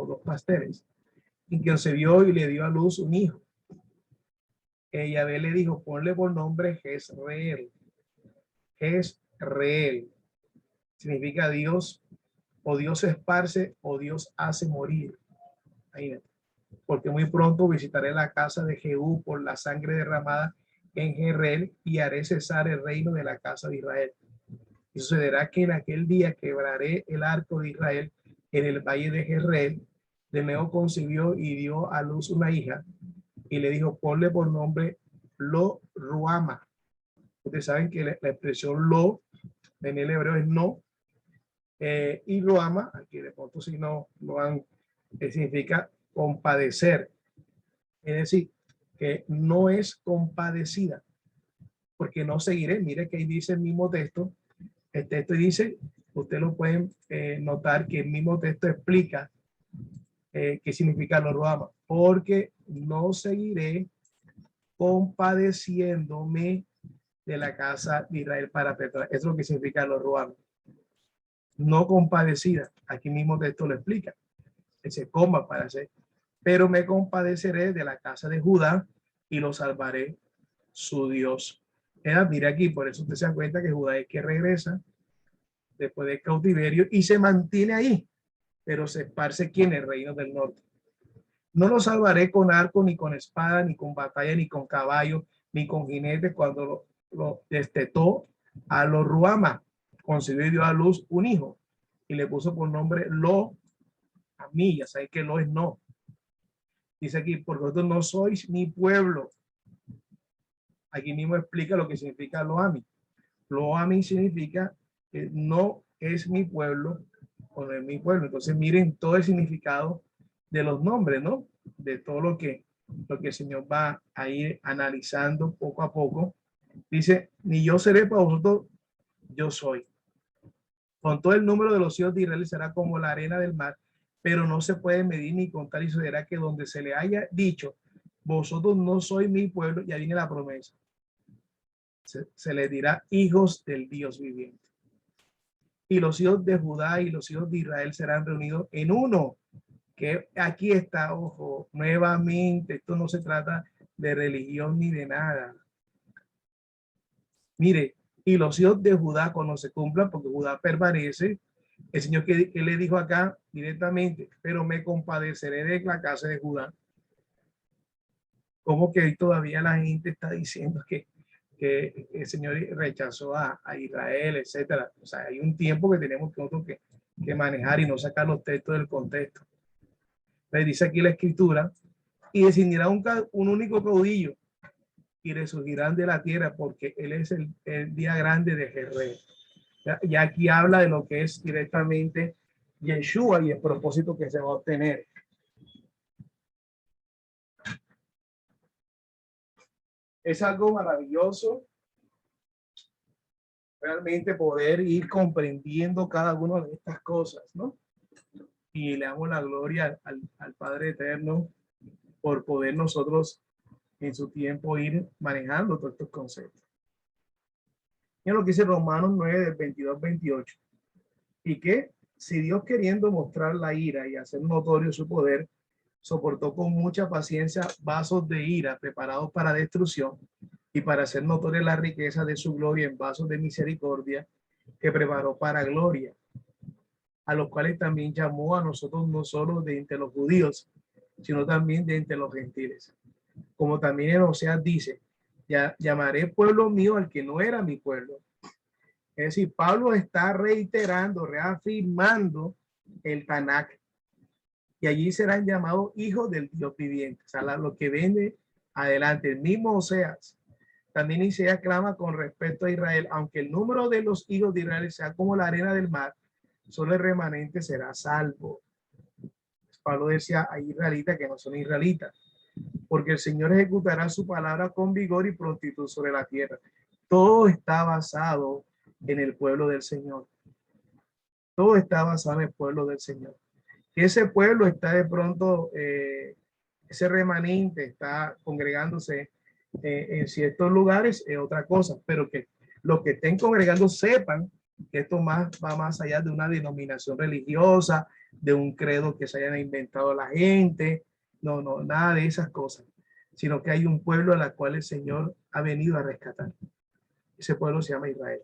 dos pasteles, en quien se vio y le dio a luz un hijo. Yahvé le dijo, ponle por nombre Jezreel. Jezreel significa Dios, o Dios esparce o Dios hace morir. Ahí, porque muy pronto visitaré la casa de Jehú por la sangre derramada en Jezreel y haré cesar el reino de la casa de Israel. Y sucederá que en aquel día quebraré el arco de Israel en el valle de Jezreel. De nuevo concibió y dio a luz una hija y le dijo, ponle por nombre Lo Ruama. Ustedes saben que la expresión Lo en el hebreo es no, y Ruama, aquí de pronto si no lo han, significa compadecer. Es decir, que no es compadecida, porque no seguiré. Mire que ahí dice el mismo texto. El texto dice, ustedes lo pueden notar que el mismo texto explica qué significa lo Ruama, porque no seguiré compadeciéndome de la casa de Israel para perpetuar. Eso es lo que significa lo Ruama. No compadecida. Aquí mismo texto lo explica. Que se coma para hacer. Pero me compadeceré de la casa de Judá y lo salvaré, su Dios. Mira aquí, por eso usted se da cuenta que Judá es que regresa después del cautiverio y se mantiene ahí, pero se esparce ¿quién? El reino del norte. No lo salvaré con arco, ni con espada, ni con batalla, ni con caballo, ni con jinete, cuando lo destetó a lo Ruama, concibió y dio a luz un hijo, y le puso por nombre Lo, a mí, ya sabéis que Lo es no. Dice aquí, porque vosotros no sois mi pueblo. Aquí mismo explica lo que significa Lo a mí. Lo a mí significa que no es mi pueblo o no es mi pueblo. Entonces miren todo el significado de los nombres, ¿no? De todo lo que el Señor va a ir analizando poco a poco. Dice, ni yo seré para vosotros, yo soy. Con todo el número de los hijos de Israel será como la arena del mar, pero no se puede medir ni contar, y sucederá que donde se le haya dicho, vosotros no sois mi pueblo, ya viene la promesa. Se les dirá hijos del Dios viviente. Y los hijos de Judá y los hijos de Israel serán reunidos en uno. Que aquí está, ojo, nuevamente, esto no se trata de religión ni de nada. Mire, y los hijos de Judá cuando se cumplan, porque Judá permanece, el Señor que le dijo acá directamente, pero me compadeceré de la casa de Judá. Como que todavía la gente está diciendo que el Señor rechazó a Israel, etcétera. O sea, hay un tiempo que tenemos que manejar y no sacar los textos del contexto. Le dice aquí la escritura, y descendirá un único caudillo y resurgirán de la tierra, porque él es el día grande de Jezreel. Ya aquí habla de lo que es directamente Yeshua y el propósito que se va a obtener. Es algo maravilloso realmente poder ir comprendiendo cada una de estas cosas, ¿no? y le damos la gloria al Padre Eterno por poder nosotros en su tiempo ir manejando todos estos conceptos. Y lo que dice Romanos 9, del 22-28. Y que si Dios, queriendo mostrar la ira y hacer notorio su poder, soportó con mucha paciencia vasos de ira preparados para destrucción y para hacer notoria la riqueza de su gloria en vasos de misericordia que preparó para gloria, a los cuales también llamó a nosotros no solo de entre los judíos, sino también de entre los gentiles. Como también en Oseas dice, ya llamaré pueblo mío al que no era mi pueblo. Es decir, Pablo está reiterando, reafirmando el Tanakh. Y allí serán llamados hijos del Dios viviente. O sea, lo que viene adelante. El mismo Oseas. También Isaías clama con respecto a Israel. Aunque el número de los hijos de Israel sea como la arena del mar, solo el remanente será salvo. Pablo decía a israelitas que no son israelitas. Porque el Señor ejecutará su palabra con vigor y prontitud sobre la tierra. Todo está basado en el pueblo del Señor. Todo está basado en el pueblo del Señor. Que ese pueblo está de pronto, ese remanente está congregándose en ciertos lugares, es otra cosa, pero que los que estén congregando sepan que esto va más allá de una denominación religiosa, de un credo que se hayan inventado la gente, no, nada de esas cosas, sino que hay un pueblo al cual el Señor ha venido a rescatar. Ese pueblo se llama Israel.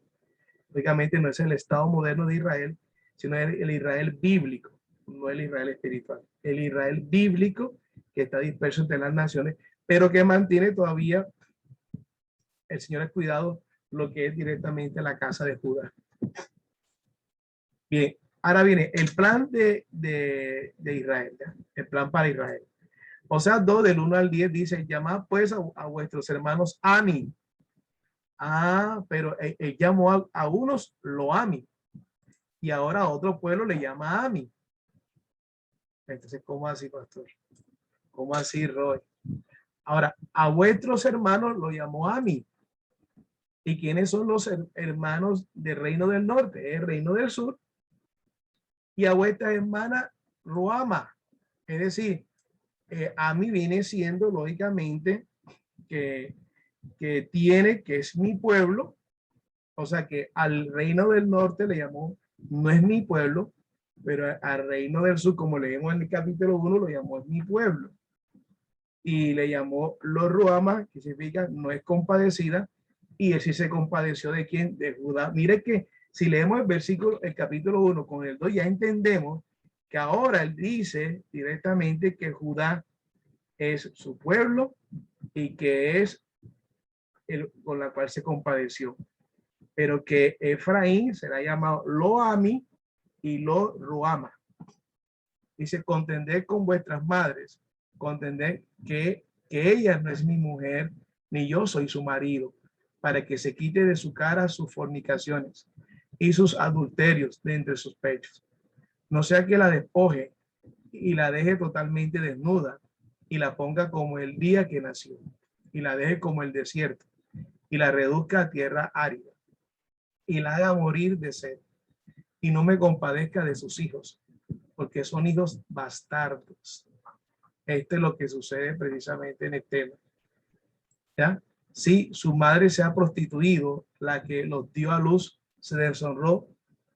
Lógicamente no es el Estado moderno de Israel, sino el Israel bíblico, no el Israel espiritual. El Israel bíblico que está disperso entre las naciones, pero que mantiene todavía, el Señor ha cuidado lo que es directamente la casa de Judá. Bien, ahora viene el plan de Israel, ¿ya? El plan para Israel. O sea, 2 del 1 al 10 dice, llamad pues a vuestros hermanos Ami. Pero él llamó a unos lo Ami y ahora a otro pueblo le llama Ami. Entonces, ¿cómo así, pastor? ¿Cómo así, Roy? Ahora, a vuestros hermanos lo llamó Ami. ¿Y quiénes son los hermanos del reino del norte? El reino del sur. Y a vuestra hermana Ruama. Es decir, Ami viene siendo lógicamente que es mi pueblo. O sea que al reino del norte le llamó, no es mi pueblo, pero al reino del sur, como leemos en el capítulo 1, lo llamó es mi pueblo. Y le llamó los Ruama, que significa no es compadecida, y él sí se compadeció de quién, de Judá. Mire que si leemos el versículo, el capítulo 1 con el 2, ya entendemos que ahora él dice directamente que Judá es su pueblo y que es el con la cual se compadeció. Pero que Efraín será llamado Lo-Ami y Lo-Ruama. Dice, contended con vuestras madres, contended que ella no es mi mujer, ni yo soy su marido, para que se quite de su cara sus fornicaciones y sus adulterios de entre sus pechos. No sea que la despoje y la deje totalmente desnuda y la ponga como el día que nació y la deje como el desierto y la reduzca a tierra árida y la haga morir de sed y no me compadezca de sus hijos, porque son hijos bastardos. Esto es lo que sucede precisamente en el tema. ¿Ya? Si su madre se ha prostituido, la que los dio a luz se deshonró,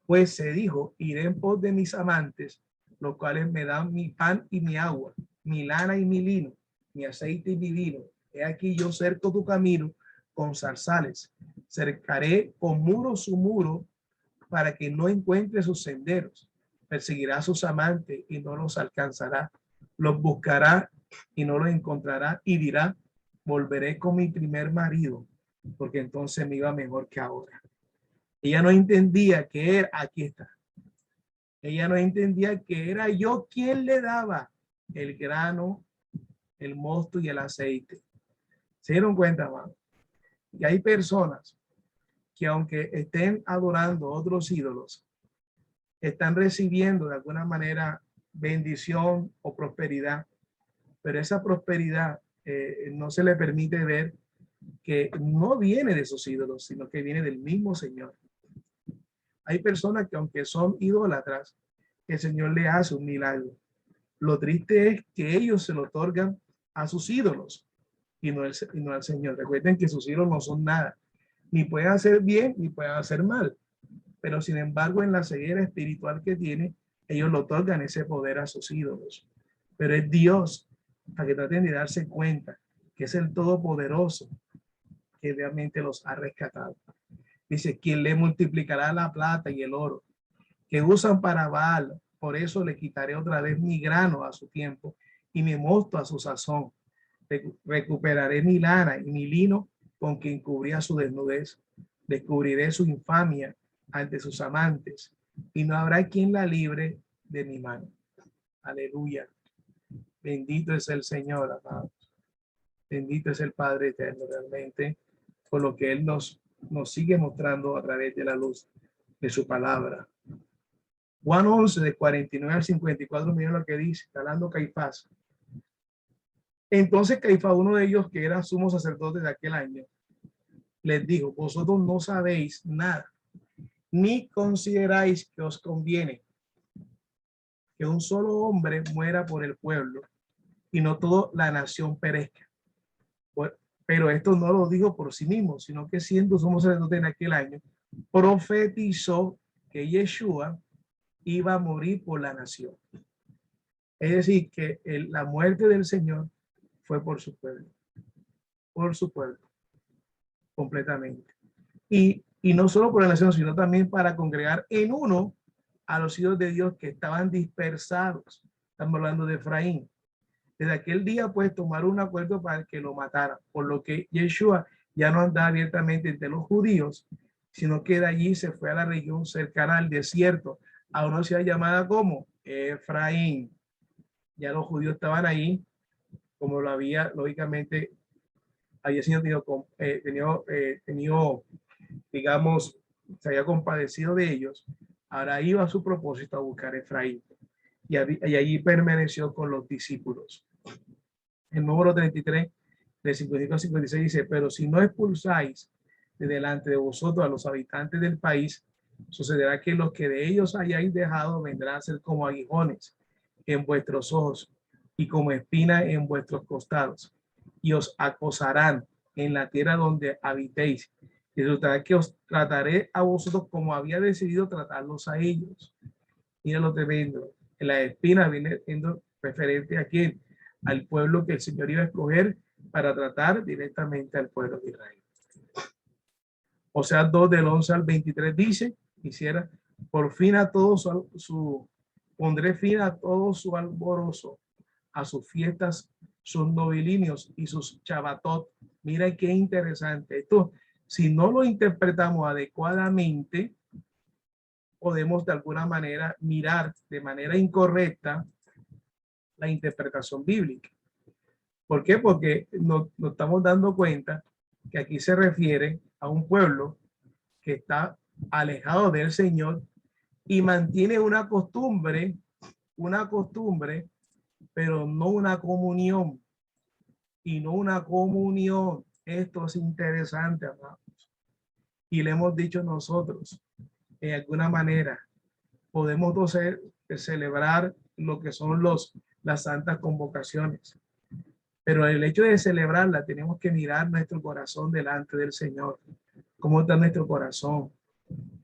pues se dijo, iré en pos de mis amantes, los cuales me dan mi pan y mi agua, mi lana y mi lino, mi aceite y mi vino. He aquí yo cerco tu camino con zarzales, cercaré con muro su muro para que no encuentre sus senderos. Perseguirá a sus amantes y no los alcanzará. Los buscará y no los encontrará y dirá, volveré con mi primer marido, porque entonces me iba mejor que ahora. Ella no entendía que era, aquí está. Ella no entendía que era yo quien le daba el grano, el mosto y el aceite. ¿Se dieron cuenta, hermano? Y hay personas que aunque estén adorando otros ídolos, están recibiendo de alguna manera bendición o prosperidad, pero esa prosperidad no se le permite ver que no viene de esos ídolos, sino que viene del mismo Señor. Hay personas que aunque son idólatras, el Señor le hace un milagro. Lo triste es que ellos se lo otorgan a sus ídolos y no al Señor. Recuerden que sus ídolos no son nada. Ni pueden hacer bien, ni pueden hacer mal. Pero sin embargo, en la ceguera espiritual que tiene, ellos le otorgan ese poder a sus ídolos. Pero es Dios, para que traten de darse cuenta que es el Todopoderoso que realmente los ha rescatado. Dice, quien le multiplicará la plata y el oro que usan para Baal. Por eso le quitaré otra vez mi grano a su tiempo y mi mosto a su sazón. Recuperaré mi lana y mi lino con quien cubría su desnudez. Descubriré su infamia ante sus amantes y no habrá quien la libre de mi mano. Aleluya. Bendito es el Señor, amados. Bendito es el Padre eterno realmente por lo que Él nos sigue mostrando a través de la luz de su palabra. Juan 11, de 49 al 54, miren lo que dice, está hablando Caifás. Entonces Caifás, uno de ellos que era sumo sacerdote de aquel año, les dijo, vosotros no sabéis nada, ni consideráis que os conviene que un solo hombre muera por el pueblo y no toda la nación perezca. Pero esto no lo dijo por sí mismo, sino que siendo sumo sacerdote en aquel año, profetizó que Yeshua iba a morir por la nación. Es decir, que la muerte del Señor fue por su pueblo, completamente. Y no solo por la nación, sino también para congregar en uno a los hijos de Dios que estaban dispersados. Estamos hablando de Efraín. Desde aquel día, pues, tomaron un acuerdo para que lo mataran, por lo que Yeshua ya no andaba abiertamente entre los judíos, sino que de allí se fue a la región cercana al desierto, a una ciudad llamada como Efraín. Ya los judíos estaban ahí, como lo había, lógicamente, había sido tenido, digamos, se había compadecido de ellos. Ahora iba a su propósito a buscar a Efraín. Y allí permaneció con los discípulos. El número 33, de 55 a 56 dice, pero si no expulsáis de delante de vosotros a los habitantes del país, sucederá que los que de ellos hayáis dejado vendrán a ser como aguijones en vuestros ojos y como espina en vuestros costados, y os acosarán en la tierra donde habitéis. Y resultará que os trataré a vosotros como había decidido tratarlos a ellos. Mira lo tremendo. La espina viene siendo referente a quién, al pueblo que el Señor iba a escoger para tratar directamente al pueblo de Israel. O sea, 2 del 11 al 23 dice, quisiera, por fin a todos pondré fin a todo su alborozo, a sus fiestas, sus novilinios y sus chabatot. Mira qué interesante. Esto, si no lo interpretamos adecuadamente, podemos de alguna manera mirar de manera incorrecta la interpretación bíblica. ¿Por qué? Porque nos estamos dando cuenta que aquí se refiere a un pueblo que está alejado del Señor y mantiene una costumbre, pero no una comunión. Y no una comunión. Esto es interesante, amados. Y le hemos dicho nosotros, de alguna manera, podemos celebrar lo que son las santas convocaciones. Pero el hecho de celebrarla, tenemos que mirar nuestro corazón delante del Señor. ¿Cómo está nuestro corazón?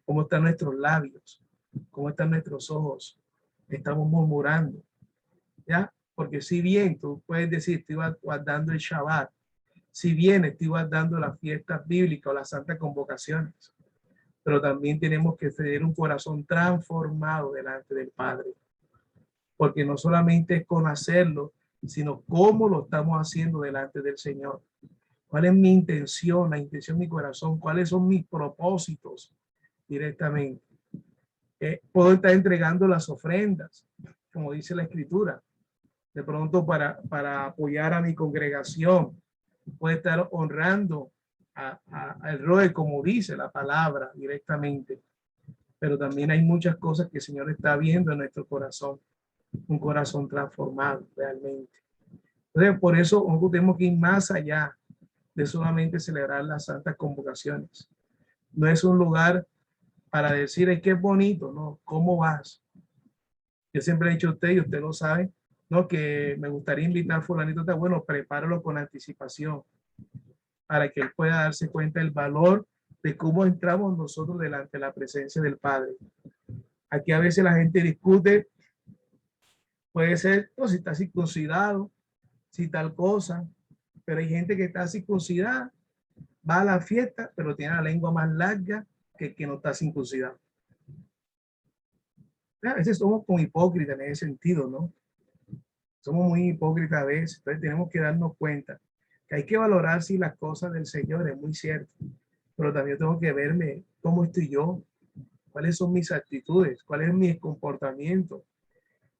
¿Cómo están nuestros labios? ¿Cómo están nuestros ojos? Estamos murmurando, ¿ya? Porque si bien tú puedes decir, estoy guardando el Shabbat, si bien estoy guardando las fiestas bíblicas o las santas convocaciones, pero también tenemos que tener un corazón transformado delante del Padre. Porque no solamente es conocerlo, sino cómo lo estamos haciendo delante del Señor. ¿Cuál es mi intención, la intención de mi corazón? ¿Cuáles son mis propósitos directamente? Puedo estar entregando las ofrendas, como dice la Escritura, de pronto para apoyar a mi congregación. Puedo estar honrando al Roe, como dice la palabra directamente. Pero también hay muchas cosas que el Señor está viendo en nuestro corazón. Un corazón transformado realmente. Entonces, por eso nosotros tenemos que ir más allá de solamente celebrar las santas convocaciones. No es un lugar para decir, es que es bonito, no, ¿cómo vas? Yo siempre he dicho a usted, y usted lo sabe, ¿no? Que me gustaría invitar a fulanito, está bueno, prepáralo con anticipación para que él pueda darse cuenta del valor de cómo entramos nosotros delante de la presencia del Padre. Aquí a veces la gente discute, puede ser, no, si está circuncidado, si tal cosa, pero hay gente que está circuncidada, va a la fiesta, pero tiene la lengua más larga que el que no está circuncidado. A veces somos como hipócritas en ese sentido, ¿no? Somos muy hipócritas a veces, entonces tenemos que darnos cuenta que hay que valorar si las cosas del Señor, es muy cierto, pero también tengo que verme cómo estoy yo, cuáles son mis actitudes, cuál es mi comportamiento.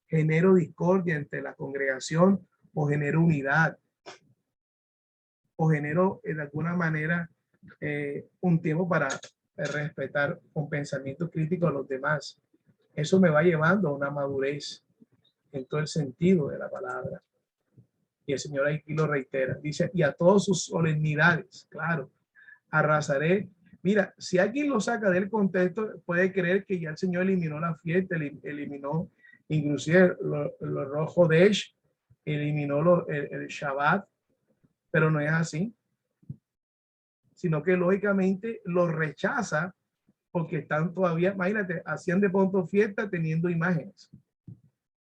¿Genero discordia entre la congregación o genero unidad? ¿O genero de alguna manera un tiempo para respetar con pensamiento crítico a los demás? Eso me va llevando a una madurez en todo el sentido de la palabra. Y el Señor aquí lo reitera. Dice, y a todas sus solemnidades, claro, arrasaré. Mira, si alguien lo saca del contexto, puede creer que ya el Señor eliminó la fiesta, eliminó inclusive lo rojo de Esh, eliminó el Shabbat, pero no es así, sino que lógicamente lo rechaza porque están todavía, imagínate, hacían de pronto fiesta teniendo imágenes,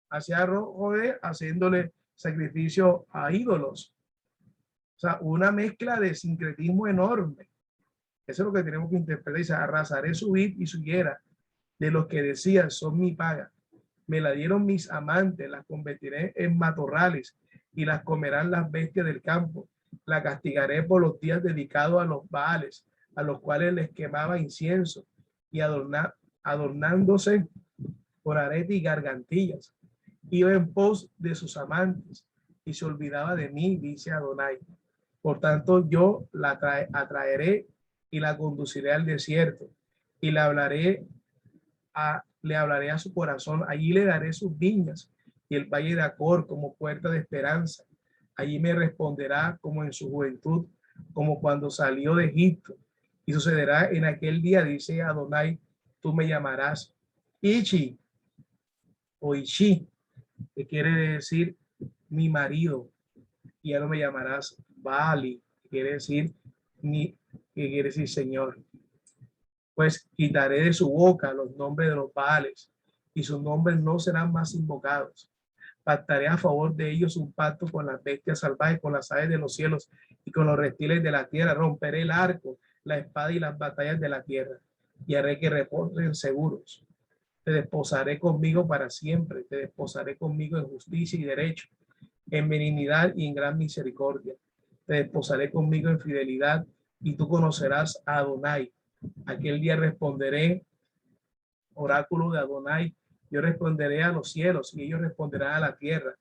hacía rojo de haciéndole sacrificio a ídolos. O sea, una mezcla de sincretismo enorme. Eso es lo que tenemos que interpretar. Dice, arrasaré su vid y su higuera de los que decían son mi paga. Me la dieron mis amantes, las convertiré en matorrales y las comerán las bestias del campo. La castigaré por los días dedicados a los Baales, a los cuales les quemaba incienso y adornándose por arete y gargantillas. Iba en pos de sus amantes y se olvidaba de mí, dice Adonai. Por tanto, yo la atraeré y la conduciré al desierto y le hablaré a su corazón. Allí le daré sus viñas y el valle de Acor como puerta de esperanza. Allí me responderá como en su juventud, como cuando salió de Egipto. Y sucederá en aquel día, dice Adonai, tú me llamarás Ichi o Ishi, que quiere decir mi marido, y ya no me llamarás Baali, que quiere decir que quiere decir Señor. Pues quitaré de su boca los nombres de los Baales, y sus nombres no serán más invocados. Pactaré a favor de ellos un pacto con las bestias salvajes, con las aves de los cielos y con los reptiles de la tierra. Romperé el arco, la espada y las batallas de la tierra, y haré que reposen seguros. Te desposaré conmigo para siempre, te desposaré conmigo en justicia y derecho, en benignidad y en gran misericordia. Te desposaré conmigo en fidelidad, y tú conocerás a Adonai. Aquel día responderé, oráculo de Adonai, yo responderé a los cielos y ellos responderán a la tierra,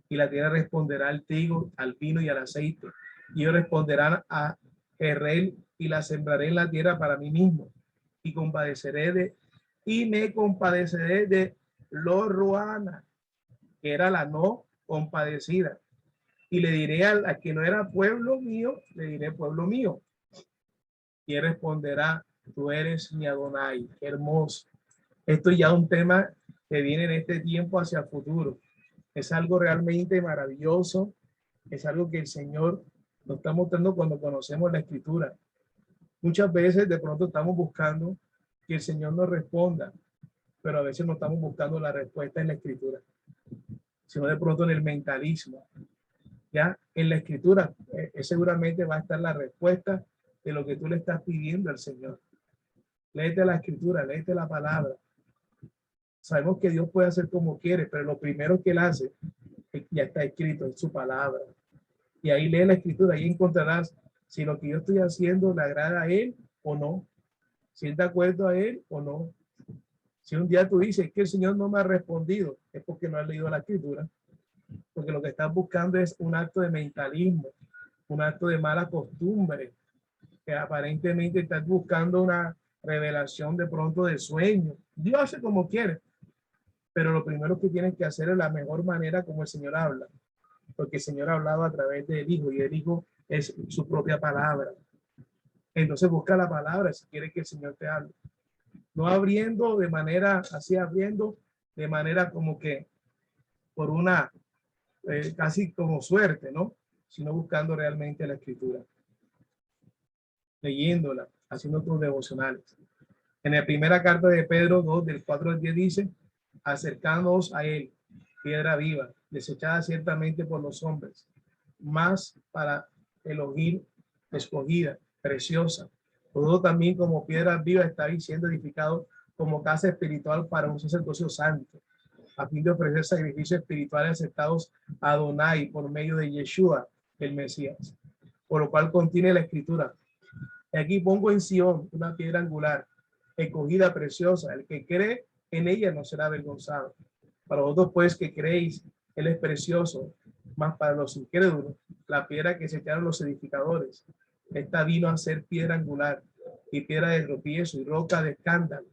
y la tierra responderá al trigo, al vino y al aceite, y ellos responderán a Jerrel, y la sembraré en la tierra para mí mismo, y me compadeceré de Lo Ruana, que era la no compadecida, y le diré a que no era pueblo mío, le diré pueblo mío, y él responderá, tú eres mi Adonai. Qué hermoso. Esto ya es un tema que viene en este tiempo hacia el futuro. Es algo realmente maravilloso. Es algo que el Señor nos está mostrando cuando conocemos la Escritura. Muchas veces de pronto estamos buscando que el Señor nos responda, pero a veces no estamos buscando la respuesta en la Escritura, sino de pronto en el mentalismo. Ya en la Escritura seguramente va a estar la respuesta de lo que tú le estás pidiendo al Señor. Léete la Escritura, léete la palabra. Sabemos que Dios puede hacer como quiere, pero lo primero que Él hace ya está escrito en su palabra. Y ahí lee la Escritura, ahí encontrarás si lo que yo estoy haciendo le agrada a Él o no, si es de acuerdo a Él o no. Si un día tú dices que el Señor no me ha respondido, es porque no has leído la Escritura, porque lo que estás buscando es un acto de mentalismo, un acto de mala costumbre, que aparentemente estás buscando una revelación de pronto de sueño. Dios hace como quiere, pero lo primero que tienes que hacer es la mejor manera como el Señor habla, porque el Señor ha hablado a través del Hijo y el Hijo es su propia palabra. Entonces busca la palabra si quieres que el Señor te hable. No abriendo de manera así, abriendo de manera como que por una, casi como suerte, ¿no? Sino buscando realmente la escritura, leyéndola, haciendo tus devocionales. En la primera carta de Pedro 2, del 4 al 10 dice, acercándoos a él, piedra viva, desechada ciertamente por los hombres, más para Elohim escogida, preciosa. Todo también como piedra viva estáis siendo edificado como casa espiritual para un sacerdocio santo, a fin de ofrecer sacrificios espirituales aceptados a Adonai por medio de Yeshua, el Mesías. Por lo cual contiene la escritura. Aquí pongo en Sion una piedra angular, escogida, preciosa. El que cree en ella no será avergonzado. Para vosotros, pues, que creéis, él es precioso. Mas para los incrédulos, la piedra que se echaron los edificadores, esta vino a ser piedra angular y piedra de tropiezo y roca de escándalo,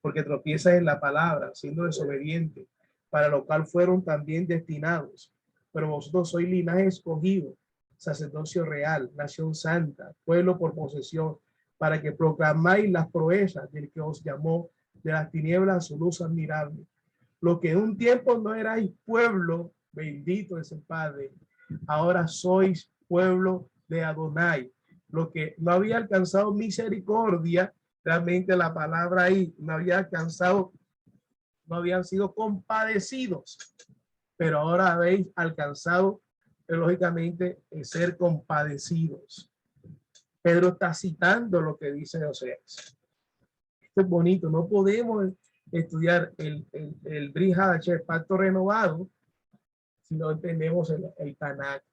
porque tropieza en la palabra, siendo desobediente, para lo cual fueron también destinados. Pero vosotros sois linaje escogido, sacerdocio real, nación santa, pueblo por posesión, para que proclamáis las proezas del que os llamó de las tinieblas a su luz admirable. Lo que en un tiempo no erais pueblo, bendito es el Padre, ahora sois pueblo de Adonai. Lo que no había alcanzado misericordia, realmente la palabra ahí no había alcanzado, no habían sido compadecidos, pero ahora habéis alcanzado, lógicamente, ser compadecidos. Pedro está citando lo que dice Oseas. Esto es bonito, no podemos estudiar el Brit Hadashah, el pacto renovado, si no entendemos el Tanakh.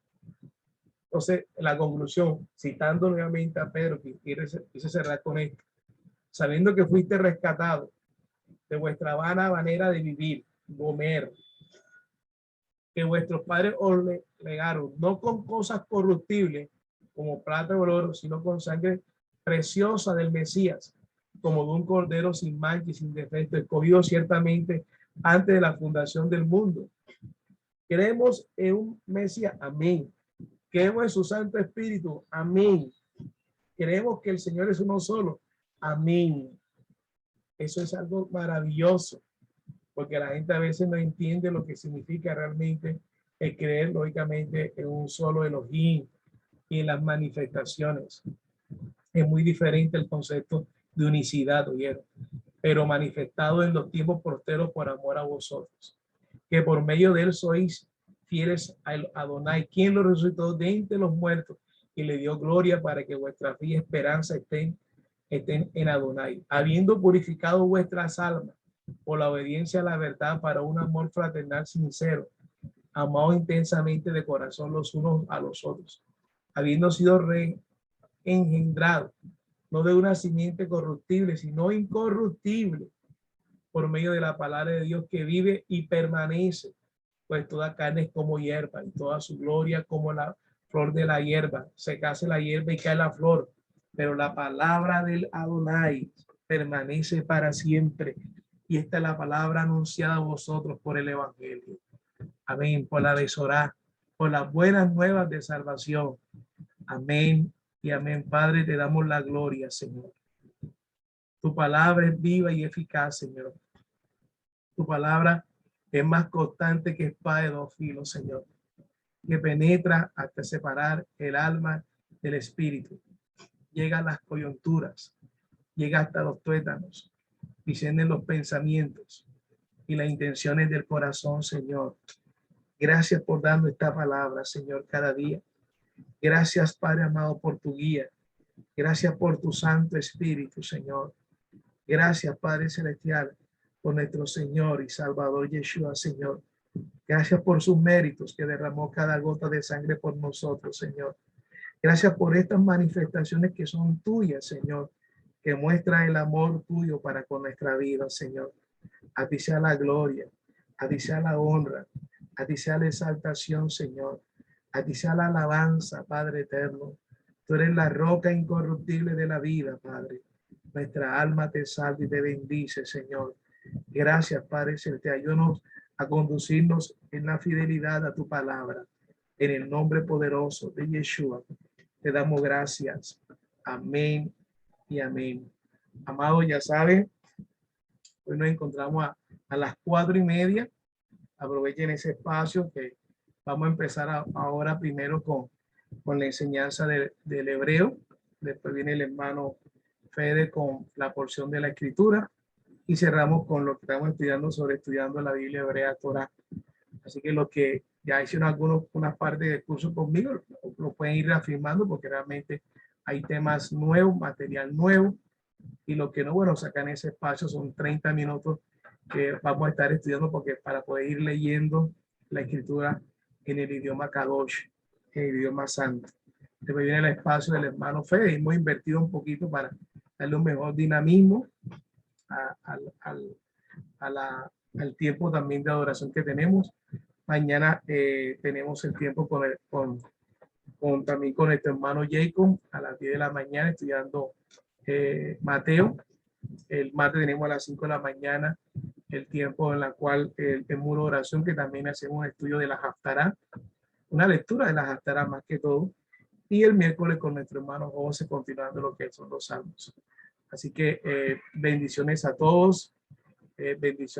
Entonces, la conclusión, citando nuevamente a Pedro, que quise cerrar con esto, sabiendo que fuiste rescatado de vuestra vana manera de vivir, comer, que vuestros padres os legaron, no con cosas corruptibles como plata o oro, sino con sangre preciosa del Mesías, como de un cordero sin mancha y sin defecto, escogido ciertamente antes de la fundación del mundo. Creemos en un Mesías, amén. Creemos en su Santo Espíritu, amén. Creemos que el Señor es uno solo, amén. Eso es algo maravilloso, porque la gente a veces no entiende lo que significa realmente el creer lógicamente en un solo Elohim y en las manifestaciones. Es muy diferente el concepto de unicidad, ¿oyeron? Pero manifestado en los tiempos posteros por amor a vosotros, que por medio de él sois fieles a Adonai, quien lo resucitó de entre los muertos y le dio gloria para que vuestra fe y esperanza estén en Adonai, habiendo purificado vuestras almas por la obediencia a la verdad para un amor fraternal sincero, amados intensamente de corazón los unos a los otros, habiendo sido reengendrados, no de una simiente corruptible, sino incorruptible, por medio de la palabra de Dios que vive y permanece, pues toda carne es como hierba y toda su gloria como la flor de la hierba. Se case la hierba y cae la flor, pero la palabra del Adonai permanece para siempre. Y esta es la palabra anunciada a vosotros por el Evangelio. Amén. Por la de Sorá, por las buenas nuevas de salvación. Amén y amén. Padre, te damos la gloria, Señor. Tu palabra es viva y eficaz, Señor. Tu palabra es más constante que espada de dos filos, Señor, que penetra hasta separar el alma del espíritu. Llega a las coyunturas, llega hasta los tuétanos, discienden los pensamientos y las intenciones del corazón, Señor. Gracias por darnos esta palabra, Señor, cada día. Gracias, Padre amado, por tu guía. Gracias por tu Santo Espíritu, Señor. Gracias, Padre Celestial, por nuestro Señor y Salvador Yeshua, Señor. Gracias por sus méritos que derramó cada gota de sangre por nosotros, Señor. Gracias por estas manifestaciones que son tuyas, Señor, que muestra el amor tuyo para con nuestra vida, Señor. A ti sea la gloria, a ti sea la honra, a ti sea la exaltación, Señor. A ti sea la alabanza, Padre eterno. Tú eres la roca incorruptible de la vida, Padre. Nuestra alma te salva y te bendice, Señor. Gracias, Padre Celestial. Ayúdanos a conducirnos en la fidelidad a tu palabra. En el nombre poderoso de Yeshua, te damos gracias. Amén y amén. Amado, ya saben, Hoy nos encontramos a las 4:30. Aprovechen ese espacio que vamos a empezar ahora primero con la enseñanza del hebreo. Después viene el hermano Fede con la porción de la escritura y cerramos con lo que estamos estudiando la Biblia hebrea Torah. Así que los que ya hicieron unas partes del curso conmigo lo pueden ir reafirmando porque realmente hay temas nuevos, material nuevo, y lo que no, bueno, sacan ese espacio son 30 minutos que vamos a estar estudiando porque para poder ir leyendo la escritura en el idioma Kadosh, en el idioma santo. Después viene el espacio del hermano Fede. Hemos invertido un poquito para darle un mejor dinamismo al tiempo también de adoración que tenemos. Mañana tenemos el tiempo también con nuestro hermano Jacob a las 10 de la mañana estudiando Mateo. El martes tenemos a las 5 de la mañana el tiempo en la cual el muro de oración, que también hacemos un estudio de la Haftará, una lectura de la Haftará más que todo. Y el miércoles con nuestro hermano José continuando lo que son los salmos. Así que bendiciones a todos, bendiciones.